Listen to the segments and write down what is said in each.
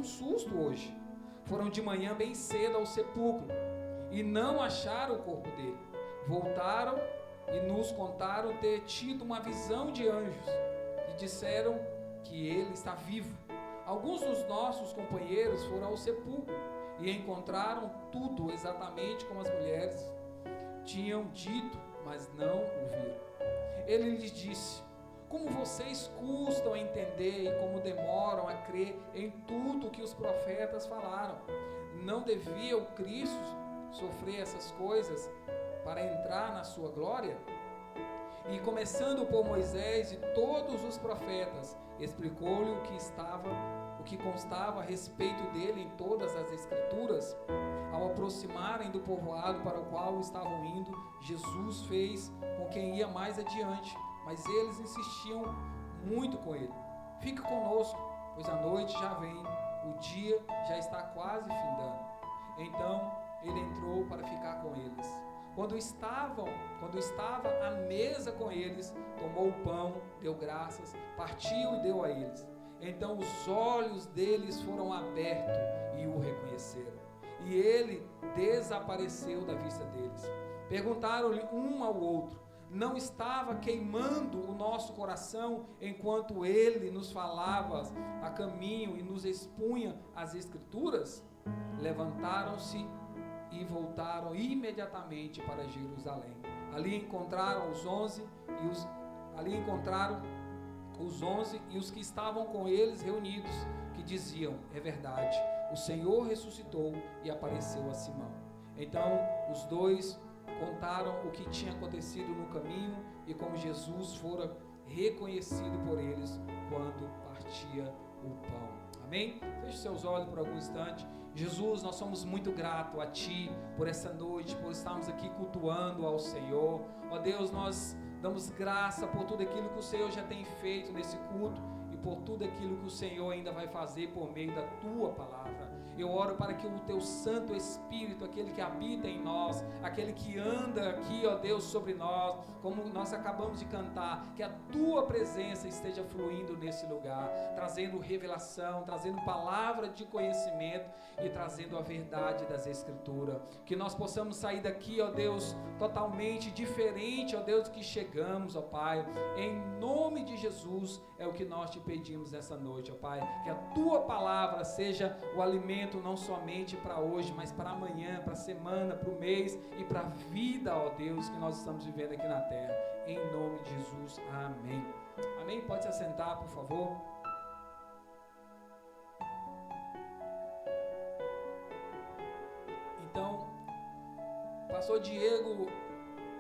susto hoje. Foram de manhã bem cedo ao sepulcro e não acharam o corpo dele. Voltaram e nos contaram ter tido uma visão de anjos e disseram que ele está vivo. Alguns dos nossos companheiros foram ao sepulcro e encontraram tudo exatamente como as mulheres tinham dito, mas não o viram. Ele lhes disse: como vocês custam a entender e como demoram a crer em tudo que os profetas falaram. Não devia o Cristo sofrer essas coisas para entrar na sua glória? E começando por Moisés e todos os profetas, explicou-lhe o que constava a respeito dele em todas as escrituras. Ao aproximarem do povoado para o qual estavam indo, Jesus fez com quem ia mais adiante, mas eles insistiam muito com ele: fique conosco, pois a noite já vem, o dia já está quase findando. Então ele entrou para ficar com eles. Quando estava à mesa com eles, tomou o pão, deu graças, partiu e deu a eles. Então os olhos deles foram abertos e o reconheceram. E ele desapareceu da vista deles. Perguntaram-lhe um ao outro: não estava queimando o nosso coração enquanto ele nos falava a caminho e nos expunha as escrituras? Levantaram-se e voltaram imediatamente para Jerusalém. Ali encontraram os 11 e os que estavam com eles reunidos, que diziam: é verdade, o Senhor ressuscitou e apareceu a Simão. Então os dois contaram o que tinha acontecido no caminho e como Jesus fora reconhecido por eles quando partia o pão. Amém? Feche seus olhos por algum instante. Jesus, nós somos muito gratos a Ti por essa noite, por estarmos aqui cultuando ao Senhor. Ó Deus, nós damos graça por tudo aquilo que o Senhor já tem feito nesse culto e por tudo aquilo que o Senhor ainda vai fazer por meio da Tua palavra. Eu oro para que o Teu Santo Espírito, aquele que habita em nós, aquele que anda aqui, ó Deus, sobre nós, como nós acabamos de cantar, que a Tua presença esteja fluindo nesse lugar, trazendo revelação, trazendo palavra de conhecimento e trazendo a verdade das Escrituras. Que nós possamos sair daqui, ó Deus, totalmente diferente, ó Deus, do que chegamos, ó Pai. Em nome de Jesus é o que nós te pedimos nessa noite, ó Pai. Que a Tua palavra seja o alimento não somente para hoje, mas para amanhã, para a semana, para o mês e para a vida, ó Deus, que nós estamos vivendo aqui na terra. Em nome de Jesus, amém. Amém? Pode se assentar, por favor. Então, o pastor Diego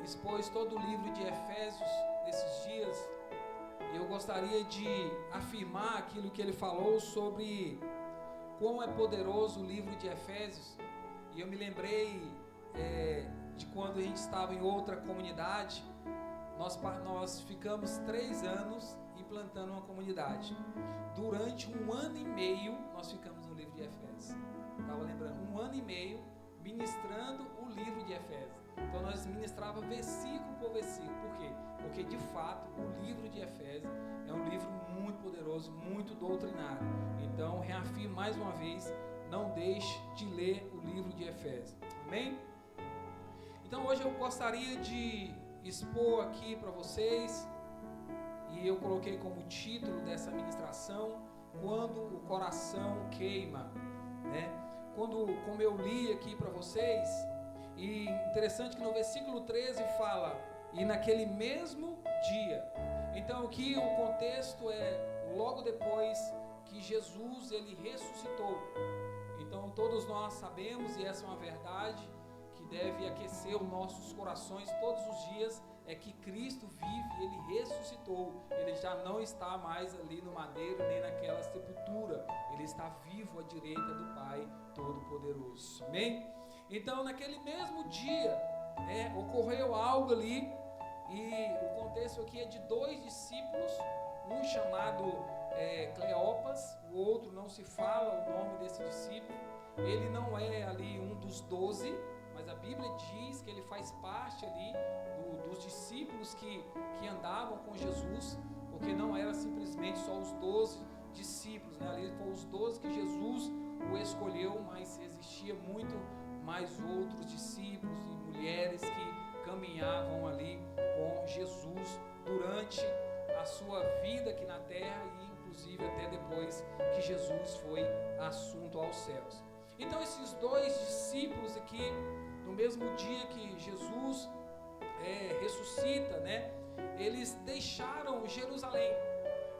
expôs todo o livro de Efésios nesses dias. Eu gostaria de afirmar aquilo que ele falou sobre quão é poderoso o livro de Efésios. E eu me lembrei de quando a gente estava em outra comunidade. Nós ficamos 3 anos implantando uma comunidade. Durante 1 ano e meio nós ficamos no livro de Efésios. Estava lembrando, 1 ano e meio ministrando o livro de Efésios. Então nós ministrava versículo por versículo. Por quê? Porque de fato o livro de Efésios é um livro muito poderoso, muito doutrinário. Então reafirmo mais uma vez, não deixe de ler o livro de Efésios. Amém? Então hoje eu gostaria de expor aqui para vocês, e eu coloquei como título dessa ministração: quando o coração queima, né? Como eu li aqui para vocês, e interessante que no versículo 13 fala: e naquele mesmo dia. Então aqui o contexto é logo depois que Jesus ele ressuscitou. Então todos nós sabemos, e essa é uma verdade que deve aquecer os nossos corações todos os dias, é que Cristo vive, Ele ressuscitou. Ele já não está mais ali no madeiro, nem naquela sepultura. Ele está vivo à direita do Pai Todo-Poderoso. Amém? Então naquele mesmo dia ocorreu algo ali, e o contexto aqui é de 2 discípulos, um chamado Cleopas, o outro não se fala o nome desse discípulo. Ele não é ali um dos 12, mas a Bíblia diz que ele faz parte ali dos discípulos que andavam com Jesus, porque não era simplesmente só os 12 discípulos, né? Ali foram os 12 que Jesus existia muito mais outros discípulos e mulheres que caminhavam ali com Jesus durante a sua vida aqui na terra e inclusive até depois que Jesus foi assunto aos céus. Então esses dois discípulos aqui, no mesmo dia que Jesus ressuscita, né, eles deixaram Jerusalém.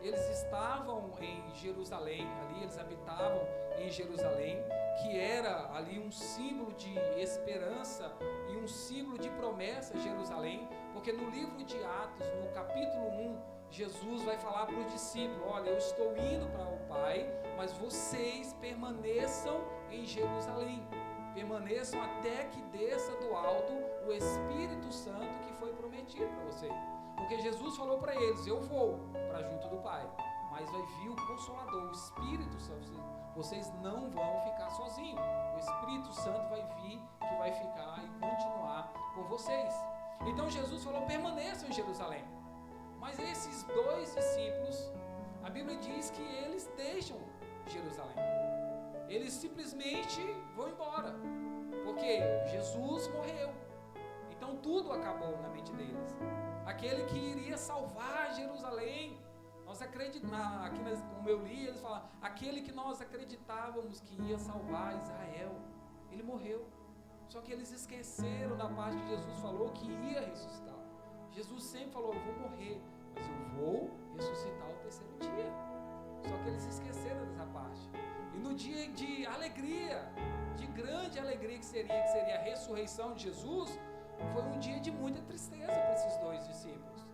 Eles estavam em Jerusalém, ali eles habitavam em Jerusalém, que era ali um símbolo de esperança e um símbolo de promessa, Jerusalém, porque no livro de Atos, no capítulo 1, Jesus vai falar para os discípulos: olha, eu estou indo para o Pai, mas vocês permaneçam em Jerusalém, permaneçam até que desça do alto o Espírito Santo que foi prometido para vocês. Porque Jesus falou para eles: eu vou para junto do Pai, mas vai vir o Consolador, o Espírito Santo. Vocês não vão ficar sozinhos. O Espírito Santo vai vir, que vai ficar e continuar com vocês. Então Jesus falou: permaneçam em Jerusalém. Mas esses dois discípulos, a Bíblia diz que eles deixam Jerusalém. Eles simplesmente vão embora, porque Jesus morreu. Então tudo acabou na mente deles. Aquele que iria salvar Jerusalém, nós acreditamos, aqui como eu li, eles falam, aquele que nós acreditávamos que ia salvar Israel, ele morreu. Só que eles esqueceram da parte que Jesus falou que ia ressuscitar. Jesus sempre falou: eu vou morrer, mas eu vou ressuscitar ao terceiro dia. Só que eles esqueceram dessa parte. E no dia de alegria, de grande alegria que seria a ressurreição de Jesus, foi um dia de muita tristeza para esses dois discípulos,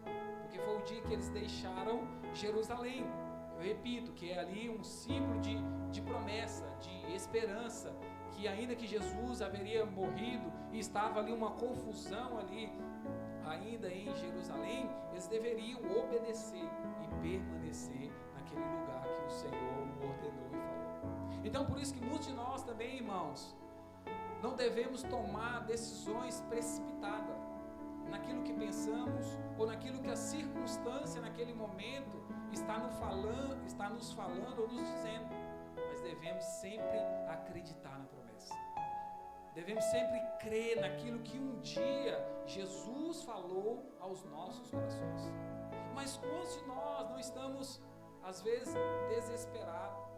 porque foi o dia que eles deixaram Jerusalém. Eu repito, que é ali um símbolo de promessa, de esperança, que ainda que Jesus haveria morrido e estava ali uma confusão ali ainda em Jerusalém, eles deveriam obedecer e permanecer naquele lugar que o Senhor ordenou e falou. Então por isso que muitos de nós também, irmãos, não devemos tomar decisões precipitadas naquilo que pensamos ou naquilo que a circunstância naquele momento está nos falando ou nos dizendo, mas devemos sempre acreditar na promessa. Devemos sempre crer naquilo que um dia Jesus falou aos nossos corações. Mas quantos de nós não estamos, às vezes, desesperados,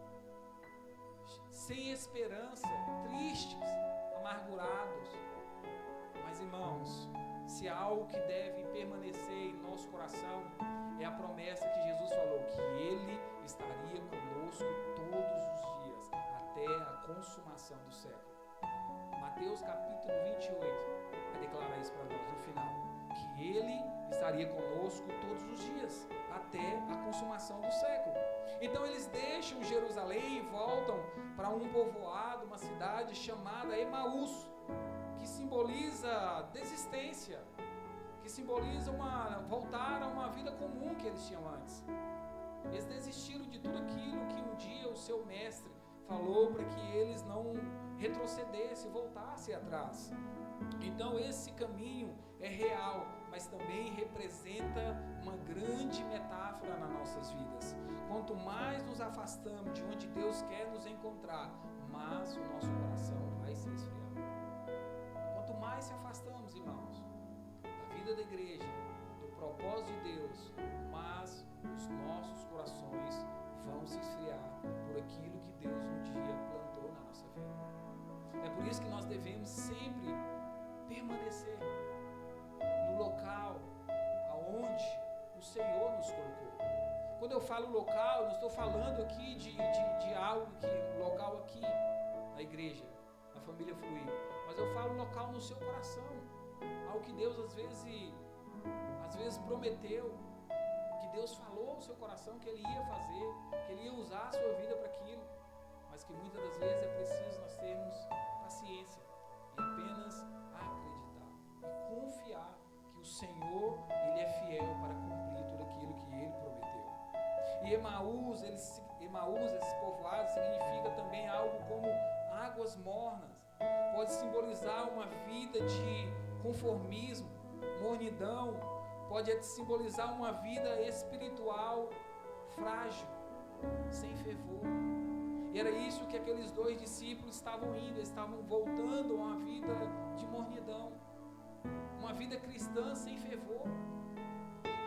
sem esperança, tristes, amargurados? Mas, irmãos, se há algo que deve permanecer em nosso coração, é a promessa que Jesus falou, que Ele estaria conosco todos os dias, até a consumação do século. Mateus capítulo 28 vai declarar isso para nós no final, que Ele estaria conosco todos os dias, até a consumação do século. Então eles deixam Jerusalém e voltam para um povoado, uma cidade chamada Emaús, que simboliza desistência, que simboliza voltar a uma vida comum que eles tinham antes. Eles desistiram de tudo aquilo que um dia o seu mestre falou para que eles não retrocedessem, voltassem atrás. Então esse caminho é real, mas também representa uma grande metáfora nas nossas vidas. Quanto mais nos afastamos de onde Deus quer nos encontrar, mais o nosso coração vai se esfriar. Quanto mais se afastamos, irmãos, da vida da igreja, do propósito de Deus, mais os nossos corações vão se esfriar por aquilo que Deus um dia plantou na nossa vida. É por isso que nós devemos sempre permanecer no local aonde o Senhor nos colocou. Quando eu falo local, eu não estou falando aqui de algo que local aqui na igreja, na família Fluir, mas eu falo local no seu coração, algo que Deus às vezes prometeu, que Deus falou ao seu coração que Ele ia fazer, que Ele ia usar a sua vida para aquilo, mas que muitas das vezes é preciso nós termos paciência e apenas acreditar e confiar que o Senhor, Ele é fiel para cumprir tudo aquilo que Ele prometeu. E Emaús, esses povoados, significa também algo como águas mornas. Pode simbolizar uma vida de conformismo, mornidão. Pode simbolizar uma vida espiritual frágil, sem fervor. E era isso que aqueles 2 discípulos estavam indo, eles estavam voltando a uma vida de mornidão, uma vida cristã sem fervor.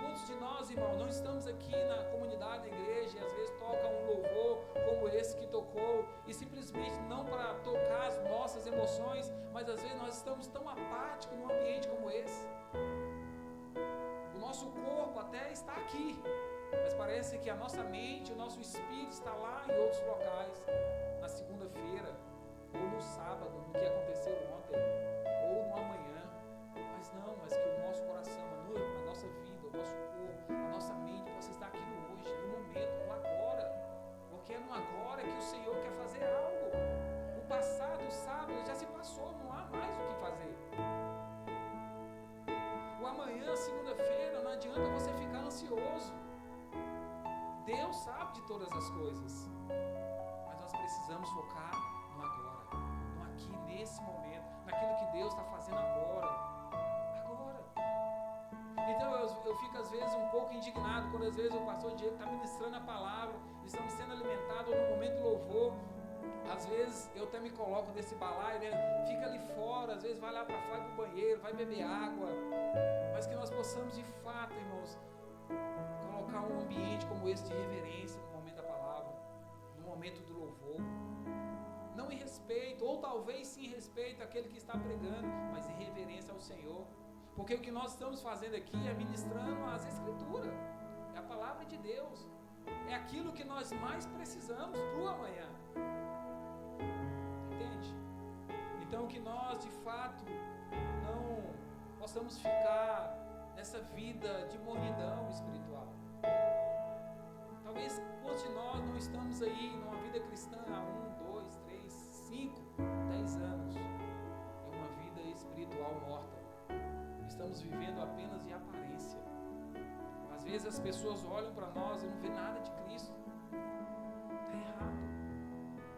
Quantos de nós, irmão, não estamos aqui na comunidade da igreja e às vezes toca um louvor como esse que tocou, e simplesmente não para tocar as nossas emoções, mas às vezes nós estamos tão apáticos num ambiente como esse. O nosso corpo até está aqui, mas parece que a nossa mente, o nosso espírito está lá em outros locais, na segunda-feira, ou no sábado, no que aconteceu ontem, ou no amanhã. Mas que o nosso coração, a nossa vida, o nosso corpo, a nossa mente possa estar aqui no hoje, no momento, no agora, porque é no agora que o Senhor quer fazer algo. O passado, o sábado já se passou, não há mais o que fazer. O amanhã, segunda-feira, não adianta você ficar ansioso. Deus sabe de todas as coisas, mas nós precisamos focar no agora, no aqui, nesse momento, naquilo que Deus está fazendo agora. Então eu fico às vezes um pouco indignado quando às vezes o pastor Diego está ministrando a palavra, estamos sendo alimentados no momento do louvor. Às vezes eu até me coloco nesse balaio, né? Fica ali fora, às vezes vai lá para fora, vai para o banheiro, vai beber água, mas que nós possamos de fato, irmãos, colocar um ambiente como esse de reverência no momento da palavra, no momento do louvor, não em respeito, ou talvez sim em respeito àquele que está pregando, mas em reverência ao Senhor, porque o que nós estamos fazendo aqui é ministrando as Escrituras, é a palavra de Deus, é aquilo que nós mais precisamos para o amanhã, entende? Então que nós de fato não possamos ficar nessa vida de mornidão espiritual. Talvez quantos de nós não estamos aí numa vida cristã há 1, 2, 3, 5, 10 anos, é uma vida espiritual morta. Estamos vivendo apenas de aparência. Às vezes as pessoas olham para nós e não vê nada de Cristo. Está errado.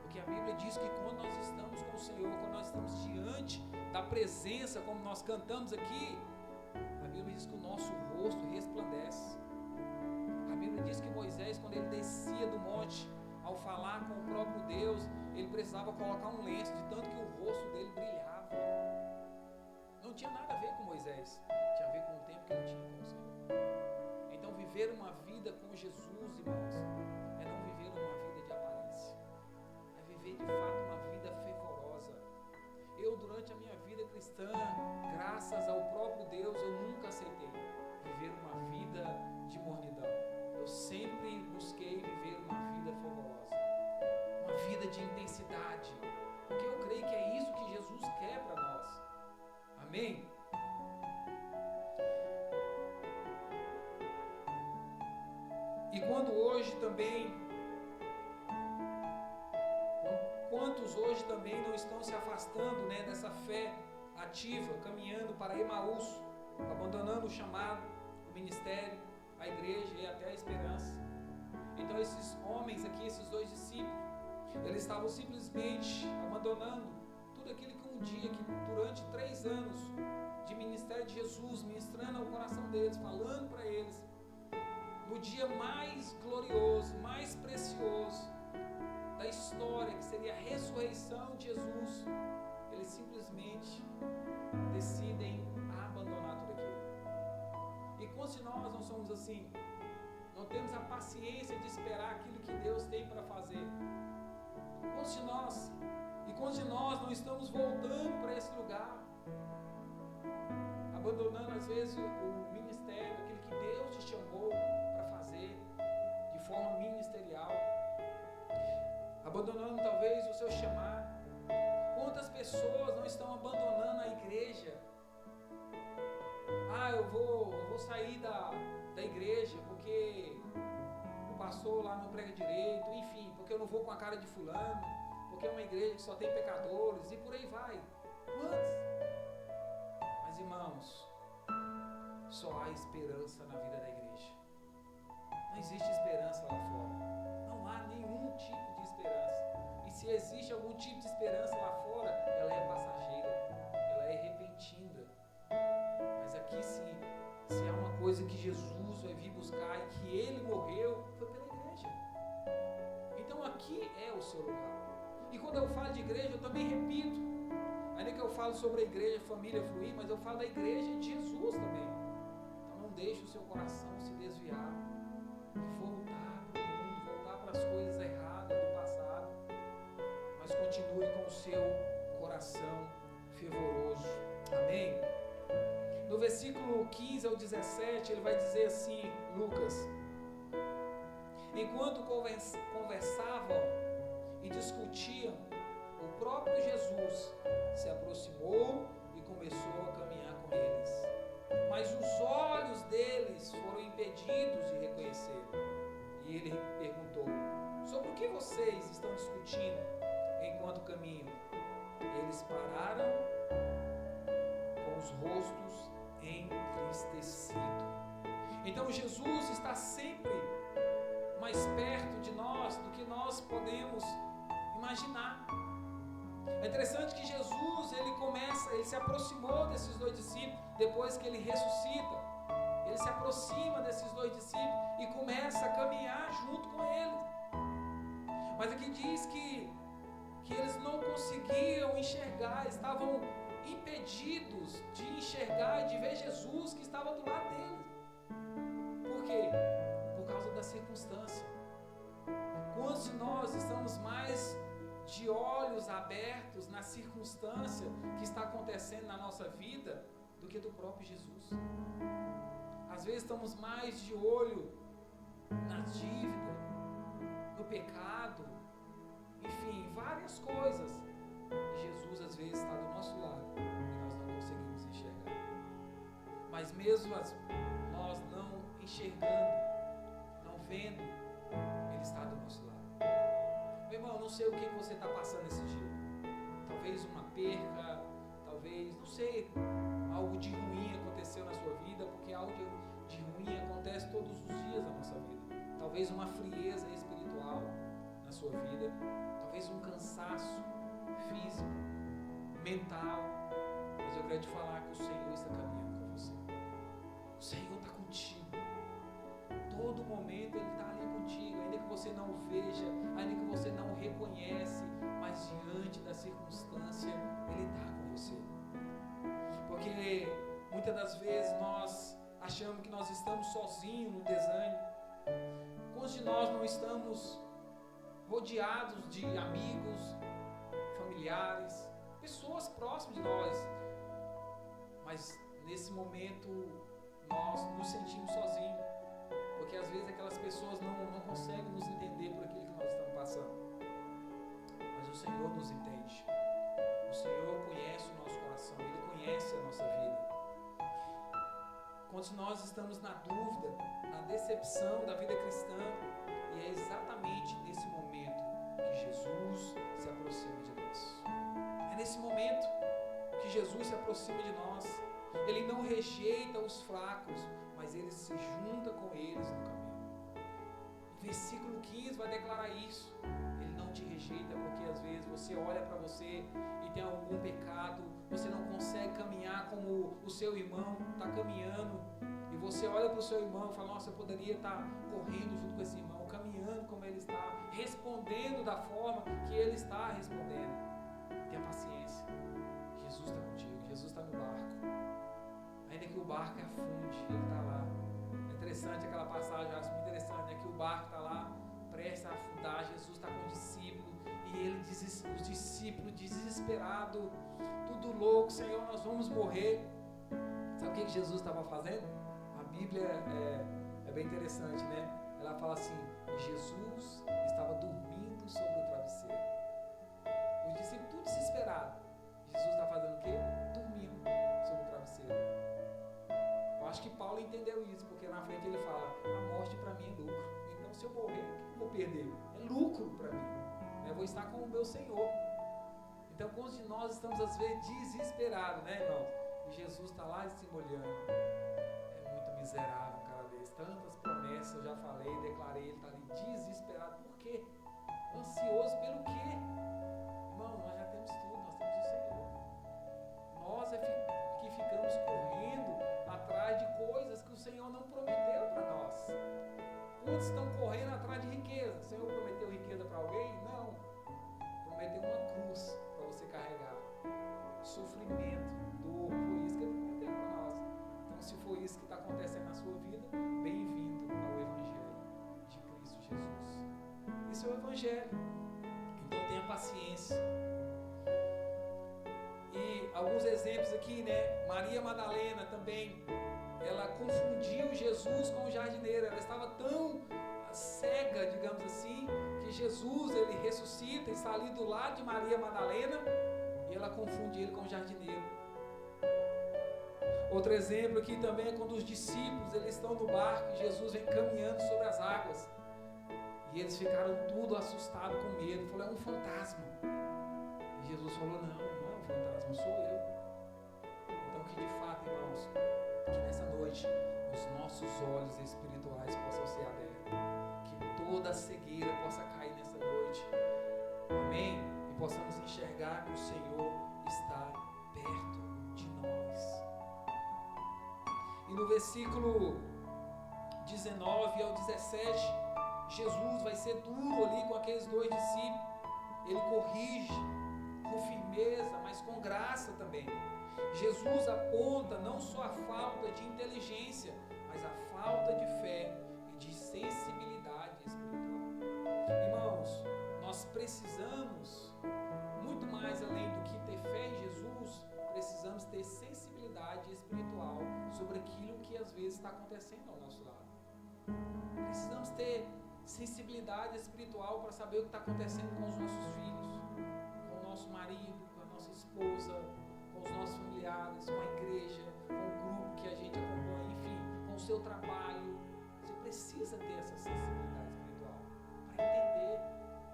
Porque a Bíblia diz que quando nós estamos com o Senhor, quando nós estamos diante da presença, como nós cantamos aqui, a Bíblia diz que o nosso rosto resplandece. A Bíblia diz que Moisés, quando ele descia do monte, ao falar com o próprio Deus, ele precisava colocar um lenço, de tanto que o rosto dele brilhava. Não tinha nada a ver com Moisés, tinha a ver com o tempo que ele tinha com o Senhor. Então viver uma vida com Jesus, irmãos, é não viver uma vida de aparência, é viver de fato uma vida fervorosa. Eu, durante a minha vida cristã, graças ao próprio Deus, eu nunca aceitei viver uma vida de mornidão. Eu sempre busquei viver uma vida fervorosa, uma vida de intensidade, porque eu creio que é isso que Jesus quer para nós. Amém? E quando hoje também, quantos hoje também não estão se afastando, né, dessa fé ativa, caminhando para Emaús, abandonando o chamado, o ministério, a igreja e até a esperança. Então esses homens aqui, esses 2 discípulos, eles estavam simplesmente abandonando tudo aquilo que um dia, que durante 3 anos de ministério de Jesus, ministrando ao coração deles, falando para eles, no dia mais glorioso, mais precioso da história, que seria a ressurreição de Jesus, eles simplesmente decidem abandonar tudo aquilo. E quantos de nós não somos assim? Não temos a paciência de esperar aquilo que Deus tem para fazer. Quantos de nós? E quantos de nós não estamos voltando para esse lugar? Abandonando às vezes o ministério, aquilo que Deus te chamou para fazer de forma ministerial. Abandonando talvez o seu chamado. Quantas pessoas não estão abandonando a igreja? Eu vou sair da igreja porque o pastor lá não prega direito, enfim, porque eu não vou com a cara de fulano, porque é uma igreja que só tem pecadores, e por aí vai. Quantos? Mas irmãos, só há esperança na vida da igreja. Não existe esperança lá fora. Não há nenhum tipo de esperança. E se existe algum tipo de esperança lá fora, ela é passageira, ela é repentina. Mas aqui se há uma coisa que Jesus vai vir buscar e que Ele morreu, foi pela igreja. Então aqui aqui é o seu lugar. E quando eu falo de igreja, eu também repito, ainda que eu falo sobre a igreja, família fluir, mas eu falo da igreja de Jesus também. Então não deixe o seu coração se desviar e voltar para o mundo, voltar para as coisas erradas do passado, mas continue com o seu coração fervoroso. Amém? No versículo 15 ao 17, ele vai dizer assim, Lucas: enquanto conversavam e discutiam, o próprio Jesus se aproximou e começou a caminhar com eles. Mas os olhos deles foram impedidos de reconhecê-lo. E ele perguntou: sobre o que vocês estão discutindo enquanto caminham? Eles pararam com os rostos entristecidos. Então Jesus está sempre mais perto de nós do que nós podemos imaginar. É interessante que Jesus, ele se aproximou desses dois discípulos depois que ele ressuscita. Ele se aproxima desses dois discípulos e começa a caminhar junto com eles. Mas aqui diz que eles não conseguiam enxergar, estavam impedidos de enxergar e de ver Jesus que estava do lado deles. Por quê? Por causa da circunstância. Quantos de nós estamos mais de olhos abertos na circunstância que está acontecendo na nossa vida do que do próprio Jesus? Às vezes estamos mais de olho na dívida, no pecado, enfim, várias coisas. E Jesus às vezes está do nosso lado e nós não conseguimos enxergar. Mas mesmo nós não enxergando, não vendo, Ele está do nosso lado. Meu irmão, não sei o que você está passando esse dia. Talvez uma perca, talvez, não sei, algo de ruim aconteceu na sua vida, porque algo de ruim acontece todos os dias na nossa vida. Talvez uma frieza espiritual na sua vida, talvez um cansaço físico, mental, mas eu quero te falar que o Senhor está caminhando com você. O Senhor está contigo. Todo momento Ele está ali contigo, ainda que você não veja, ainda que você não reconhece, mas diante da circunstância Ele está com você. Porque muitas das vezes nós achamos que nós estamos sozinhos no desânimo. Quantos de nós não estamos rodeados de amigos, familiares, pessoas próximas de nós, mas nesse momento nós nos sentimos sozinhos, porque às vezes aquelas pessoas não conseguem nos entender por aquilo que nós estamos passando, mas o Senhor nos entende. O Senhor conhece o nosso coração, Ele conhece a nossa vida. Quando nós estamos na dúvida, na decepção da vida cristã, e é exatamente nesse momento que Jesus se aproxima de nós. É nesse momento que Jesus se aproxima de nós. Ele não rejeita os fracos, mas Ele se junta com eles no caminho. O versículo 15 vai declarar isso. Ele não te rejeita porque às vezes você olha para você e tem algum pecado, você não consegue caminhar como o seu irmão está caminhando, e você olha para o seu irmão e fala: nossa, eu poderia estar correndo junto com esse irmão, caminhando como ele está, respondendo da forma que ele está respondendo. Tenha paciência, Jesus está contigo, Jesus está no barco, ainda que o barco afunde, Ele está lá. É interessante aquela passagem, eu acho muito interessante, né? Que o barco está lá, prestes a afundar, Jesus está com o discípulo, e os discípulos desesperados, tudo louco: Senhor, nós vamos morrer. Sabe o que Jesus estava fazendo? A Bíblia é bem interessante, né? Ela fala assim: Jesus estava dormindo sobre o travesseiro. Os discípulos tudo desesperados. Jesus está fazendo o quê? Dormindo sobre o travesseiro. Eu acho que Paulo entendeu isso, porque na frente ele fala: a morte para mim é lucro. Então se eu morrer, o que eu vou perder? É lucro para mim. Eu vou estar com o meu Senhor. Então quantos de nós estamos às vezes desesperados, né, irmãos? E Jesus está lá se molhando. É muito miserável cada vez. Tantas promessas eu já falei, declarei, ele está ali desesperado. Por quê? Ansioso pelo quê? Irmão, nós já temos tudo, nós temos o Senhor. Nós é que ficamos correndo atrás de coisas que o Senhor não prometeu para nós. Quantos estão correndo atrás de riqueza? O Senhor prometeu riqueza para alguém? Evangelho. Então tenha paciência. E alguns exemplos aqui, né? Maria Madalena também, ela confundiu Jesus com o jardineiro. Ela estava tão cega, digamos assim, que Jesus, ele ressuscita, está ali do lado de Maria Madalena, e ela confunde ele com o jardineiro. Outro exemplo aqui também é quando os discípulos, eles estão no barco e Jesus vem caminhando sobre as águas. E eles ficaram tudo assustados com medo. Falou, é um fantasma. E Jesus falou, não é um fantasma, sou eu. Então que de fato, irmãos, que nessa noite os nossos olhos espirituais possam ser abertos. Que toda a cegueira possa cair nessa noite. Amém? E possamos enxergar que o Senhor está perto de nós. E no versículo 19 ao 17, Jesus vai ser duro ali com aqueles dois discípulos. Ele corrige com firmeza, mas com graça também. Jesus aponta não só a falta de inteligência, mas a falta de fé e de sensibilidade espiritual. Irmãos, nós precisamos, muito mais além do que ter fé em Jesus, precisamos ter sensibilidade espiritual sobre aquilo que às vezes está acontecendo ao nosso lado. Precisamos ter sensibilidade espiritual para saber o que está acontecendo com os nossos filhos, com o nosso marido, com a nossa esposa, com os nossos familiares, com a igreja, com o grupo que a gente acompanha, enfim, com o seu trabalho. Você precisa ter essa sensibilidade espiritual para entender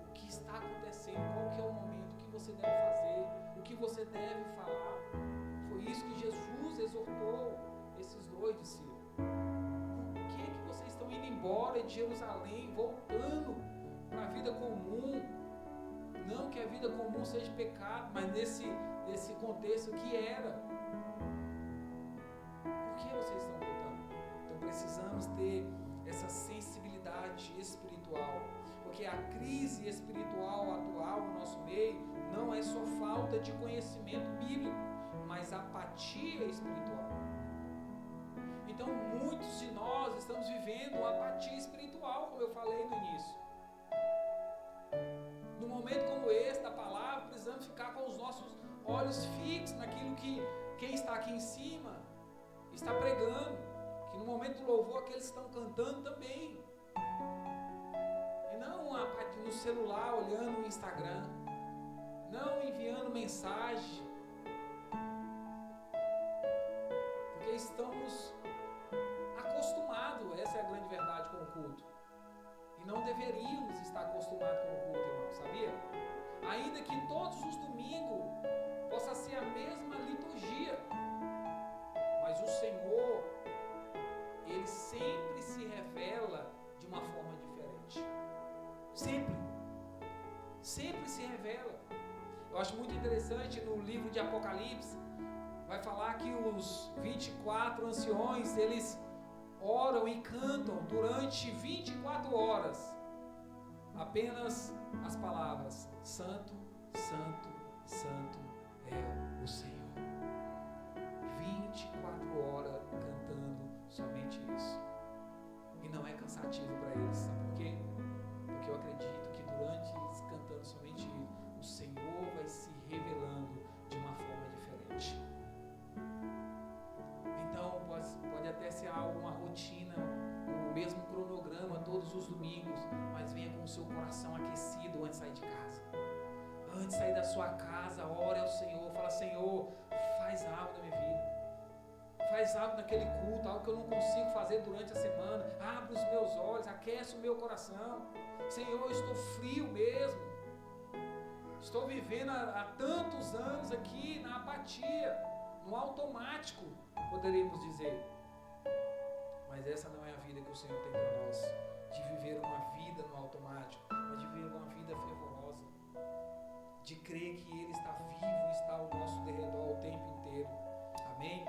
o que está acontecendo, qual que é o momento, o que você deve fazer, o que você deve falar. Foi isso que Jesus exortou esses dois discípulos. Por que vocês estão indo embora de Jerusalém, voltando para a vida comum? Não que a vida comum seja pecado, mas nesse contexto que era. Por que vocês estão voltando? Então precisamos ter essa sensibilidade espiritual, porque a crise espiritual atual no nosso meio não é só falta de conhecimento bíblico, mas apatia espiritual. Então muitos de nós estamos vivendo uma apatia espiritual, como eu falei no início. No momento como esse da palavra, precisamos ficar com os nossos olhos fixos naquilo que quem está aqui em cima está pregando, que no momento do louvor aqueles que estão cantando também, e não no celular olhando o Instagram, não enviando mensagem, porque estamos acostumados, essa é a grande verdade, com o culto, e não deveríamos estar acostumados com o culto, irmão, sabia? Ainda que todos os domingos possa ser a mesma liturgia, mas o Senhor, Ele sempre se revela de uma forma diferente. Sempre se revela. Eu acho muito interessante no livro de Apocalipse, vai falar que os 24 anciões, eles oram e cantam durante 24 horas, apenas as palavras: Santo, Santo, Santo é o Senhor. 24 horas cantando somente isso. E não é cansativo para eles, sabe por quê? Porque eu acredito que durante eles cantando somente isso, o Senhor vai se revelando de uma forma diferente. Então pode até ser algo, uma rotina, o mesmo cronograma todos os domingos, mas venha com o seu coração aquecido antes de sair de casa. Antes de sair da sua casa, ore ao Senhor, fala: Senhor, faz algo na minha vida, faz algo naquele culto, algo que eu não consigo fazer durante a semana. Abre os meus olhos, aquece o meu coração. Senhor, eu estou frio mesmo, estou vivendo há tantos anos aqui na apatia, no automático, poderíamos dizer. Mas essa não é a vida que o Senhor tem para nós, de viver uma vida no automático, mas de viver uma vida fervorosa, de crer que Ele está vivo e está ao nosso derredor o tempo inteiro. Amém?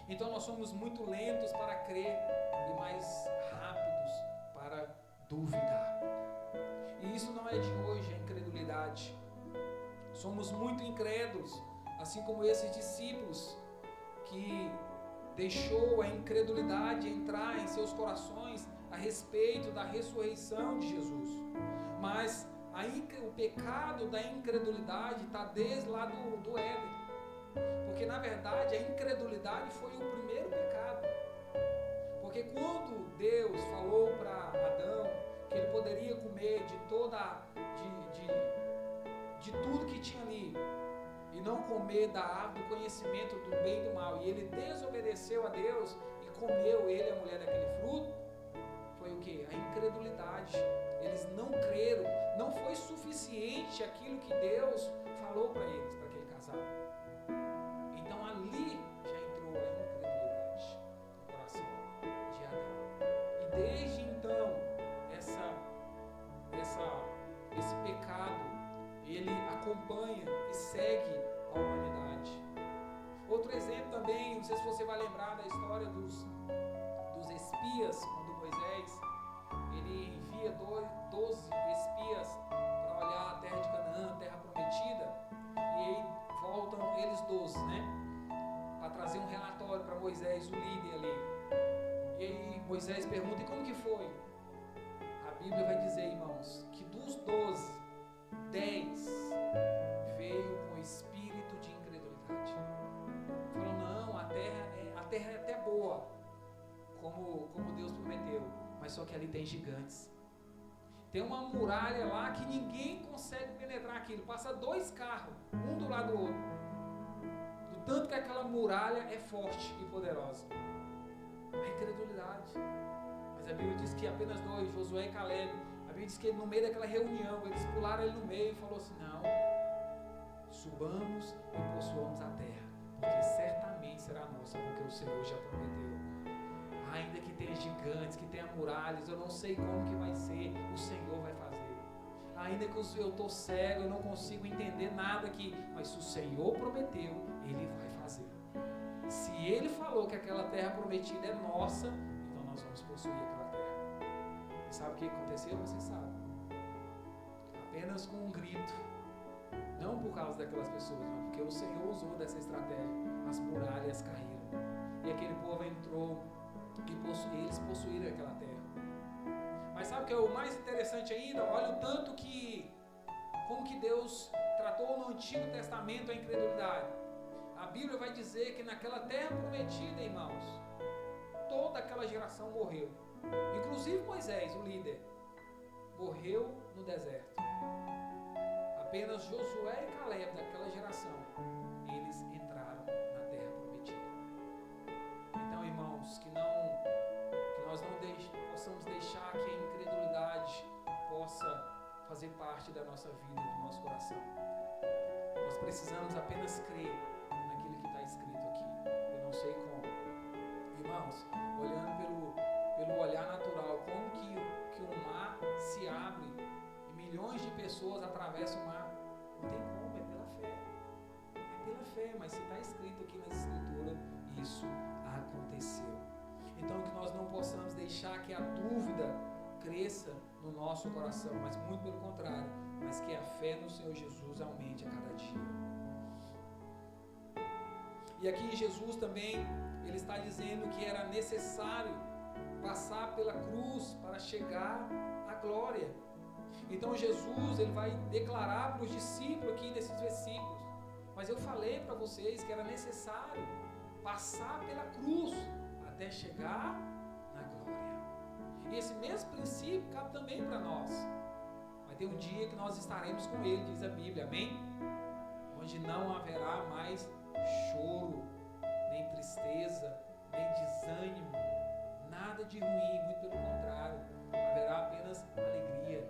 Então nós somos muito lentos para crer e mais rápidos para duvidar. E isso não é de hoje, a incredulidade. Somos muito incrédulos, assim como esses discípulos que deixou a incredulidade entrar em seus corações a respeito da ressurreição de Jesus. mas o pecado da incredulidade está desde lá do Éden. Porque na verdade a incredulidade foi o primeiro pecado. Porque quando Deus falou para Adão que ele poderia comer de tudo que tinha ali, e não comer da árvore do conhecimento do bem e do mal, e ele desobedeceu a Deus e comeu ele e a mulher daquele fruto, foi o que? A incredulidade. Eles não creram, não foi suficiente aquilo que Deus falou para eles, para aquele casal. Então ali já entrou a incredulidade no coração de Adão. E desde então, esse pecado, ele acompanha e segue a humanidade. Outro exemplo também, não sei se você vai lembrar da história dos espias, quando Moisés ele envia 12 espias para olhar a terra de Canaã, a terra prometida, e aí voltam eles 12, né? Para trazer um relatório para Moisés, o líder ali. E aí Moisés pergunta: e como que foi? A Bíblia vai dizer, irmãos, que dos 12, 10 veio com espírito de incredulidade. Falou: não, a terra é até boa, como Deus prometeu, mas só que ali tem gigantes. Tem uma muralha lá que ninguém consegue penetrar aquilo. Passa 2 carros, um do lado do outro. Do tanto que aquela muralha é forte e poderosa. A incredulidade. Mas a Bíblia diz que apenas 2, Josué e Caleb, a Bíblia diz que no meio daquela reunião, eles pularam ele no meio e falou assim: não, subamos e possuamos a terra, porque certamente será nossa, porque o Senhor já prometeu. Ainda que tenha gigantes, que tenha muralhas, eu não sei como que vai ser, o Senhor vai fazer. Ainda que eu estou cego, eu não consigo entender nada aqui, mas se o Senhor prometeu, Ele vai fazer. Se Ele falou que aquela terra prometida é nossa, então nós vamos possuir aquela terra. E sabe o que aconteceu? Você sabe. Apenas com um grito, não por causa daquelas pessoas, mas porque o Senhor usou dessa estratégia, as muralhas caíram. E aquele povo entrou, e eles possuíram aquela terra. Mas sabe o que é o mais interessante ainda? Olha o tanto como que Deus tratou no Antigo Testamento a incredulidade. A Bíblia vai dizer que naquela terra prometida, irmãos, toda aquela geração morreu. Inclusive Moisés, o líder, morreu no deserto. Apenas Josué e Caleb daquela geração, eles entraram na terra prometida. Então, irmãos, que nós não possamos deixar que a incredulidade possa fazer parte da nossa vida e do nosso coração. Nós precisamos apenas crer naquilo que está escrito aqui. Eu não sei como. Irmãos, olhando pelo olhar natural, como que o mar se abre e milhões de pessoas atravessam o mar? Não tem como, é pela fé. É pela fé, mas se está escrito aqui na Escritura, isso aconteceu. Então que nós não possamos deixar que a dúvida cresça no nosso coração, mas muito pelo contrário, mas que a fé no Senhor Jesus aumente a cada dia. E aqui Jesus também, ele está dizendo que era necessário passar pela cruz para chegar à glória. Então Jesus, ele vai declarar para os discípulos aqui nesses versículos, mas eu falei para vocês que era necessário passar pela cruz até chegar na glória. E esse mesmo princípio cabe também para nós. Vai ter um dia que nós estaremos com Ele, diz a Bíblia, amém? Onde não haverá mais choro, nem tristeza, nem desânimo, nada de ruim, muito pelo contrário, haverá apenas alegria.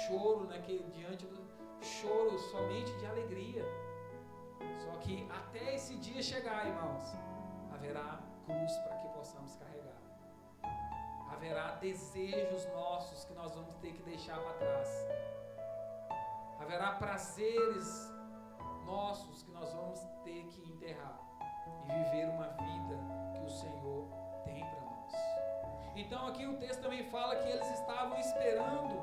Choro diante do choro somente de alegria. Só que até esse dia chegar, irmãos, haverá cruz para que possamos carregar. Haverá desejos nossos que nós vamos ter que deixar para trás. Haverá prazeres nossos que nós vamos ter que enterrar e viver uma vida que o Senhor tem para nós. Então aqui o texto também fala que eles estavam esperando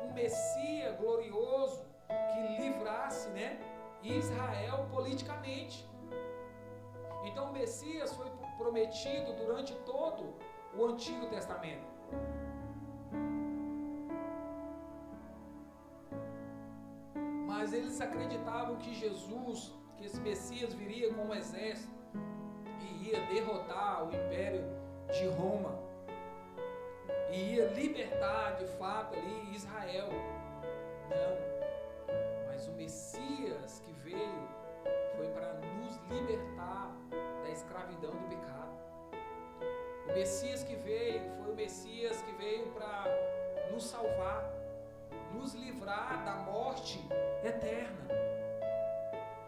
um Messias glorioso que livrasse, Israel politicamente. Então o Messias foi prometido durante todo o Antigo Testamento. mas eles acreditavam que Jesus, que esse Messias viria com um exército e ia derrotar o Império de Roma e ia libertar de fato ali Israel. Não, mas o Messias que veio foi para nos libertar da escravidão do pecado. O Messias que veio foi o Messias que veio para nos salvar, nos livrar da morte eterna.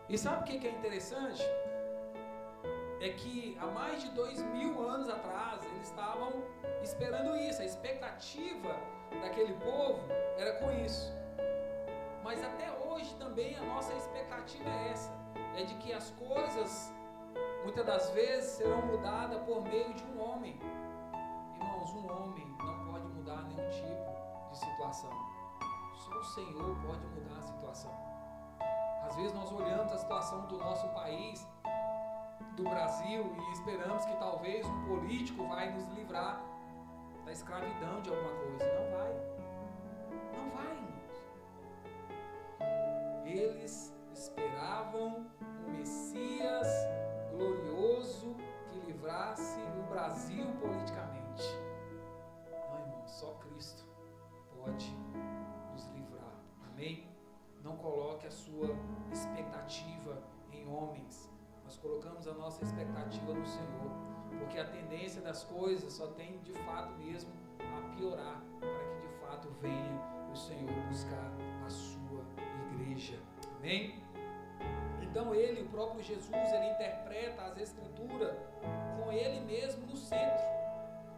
E sabe o que é interessante? É que há mais de 2000 anos atrás eles estavam esperando isso. A expectativa daquele povo era com isso. Mas até hoje também a nossa expectativa é essa, é de que as coisas muitas das vezes serão mudadas por meio de um homem. Irmãos, um homem não pode mudar nenhum tipo de situação. Só o Senhor pode mudar a situação. Às vezes nós olhamos a situação do nosso país, do Brasil, e esperamos que talvez um político vai nos livrar da escravidão de alguma coisa. Não vai. Não vai, irmãos. Eles esperavam um Messias glorioso que livrasse o Brasil politicamente. Não, irmãos, só Cristo pode nos livrar. Amém? Não coloque a sua expectativa em homens. Nós colocamos a nossa expectativa no Senhor, porque a tendência das coisas só tem de fato mesmo a piorar, para que de fato venha o Senhor buscar a sua igreja. Amém? Então ele, o próprio Jesus, ele interpreta as Escrituras com ele mesmo no centro.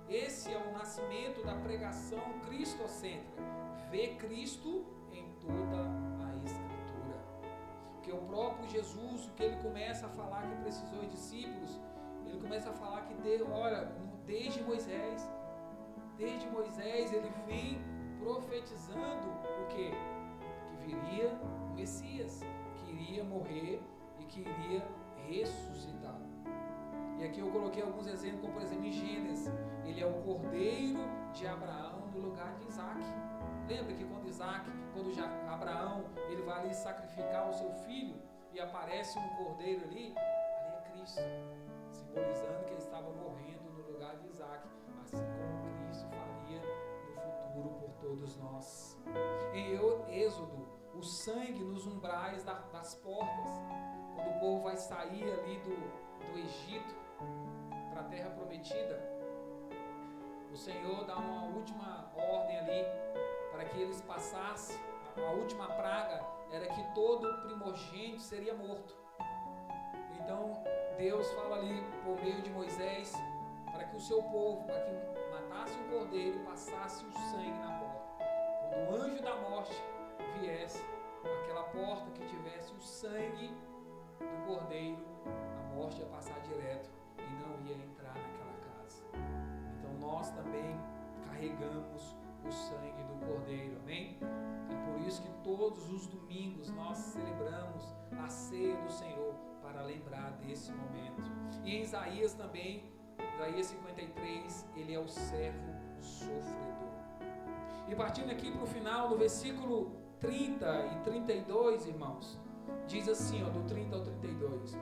Esse é o nascimento da pregação cristocêntrica. Ver Cristo em toda a Escritura. Porque o próprio Jesus, o que ele começa a falar que precisou de discípulos, ele começa a falar que desde Moisés ele vem profetizando o quê? Que viria o Messias, que iria morrer e que iria ressuscitar. E aqui eu coloquei alguns exemplos, como por exemplo em Gênesis, ele é o cordeiro de Abraão no lugar de Isaac. Lembra que quando Abraão ele vai ali sacrificar o seu filho e aparece um cordeiro ali é Cristo, simbolizando que ele estava morrendo no lugar de Isaac, assim como Cristo faria no futuro por todos nós. Em Êxodo, o sangue nos umbrais das portas, quando o povo vai sair ali do Egito para a terra prometida, o Senhor dá uma última ordem ali para que eles passassem. A última praga era que todo primogênito seria morto. Então Deus fala ali por meio de Moisés para que o seu povo, para que matasse o cordeiro, passasse o sangue na porta. Quando o anjo da morte viesse, aquela porta que tivesse o sangue do cordeiro, a morte ia passar direto e não ia entrar naquela casa. Então nós também carregamos o sangue do cordeiro, amém? É por isso que todos os domingos nós celebramos a ceia do Senhor, para lembrar desse momento. E em Isaías também, Isaías 53, ele é o servo sofredor. E partindo aqui para o final, no versículo 30 e 32, irmãos, diz assim, do 30 ao 32: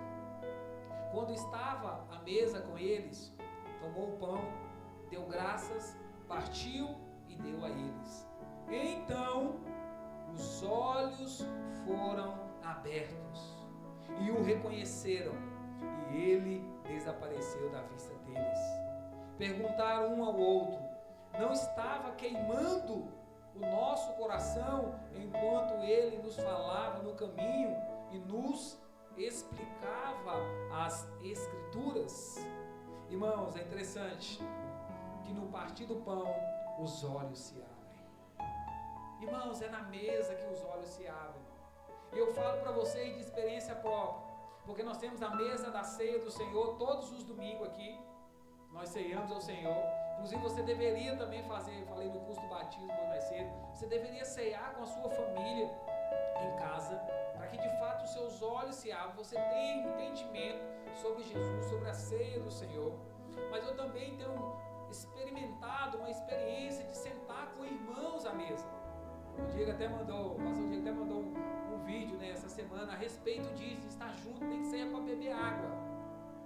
quando estava à mesa com eles, tomou o pão, deu graças, partiu e deu a eles. Então os olhos foram abertos e o reconheceram, e ele desapareceu da vista deles. Perguntaram um ao outro: não estava queimando o nosso coração enquanto ele nos falava no caminho e nos explicava as Escrituras? Irmãos, é interessante que no partir do pão os olhos se abrem. Irmãos, é na mesa que os olhos se abrem. E eu falo para vocês de experiência própria, porque nós temos a mesa da ceia do Senhor todos os domingos aqui. Nós ceiamos ao Senhor. Inclusive você deveria também fazer, eu falei no curso do batismo mais cedo, você deveria ceiar com a sua família em casa, para que de fato os seus olhos se abram, você tenha entendimento sobre Jesus, sobre a ceia do Senhor. Mas eu também tenho experimentado uma experiência de sentar com irmãos à mesa. O pastor Diego até mandou um vídeo, né, essa semana a respeito disso, estar junto, tem que sair para beber água.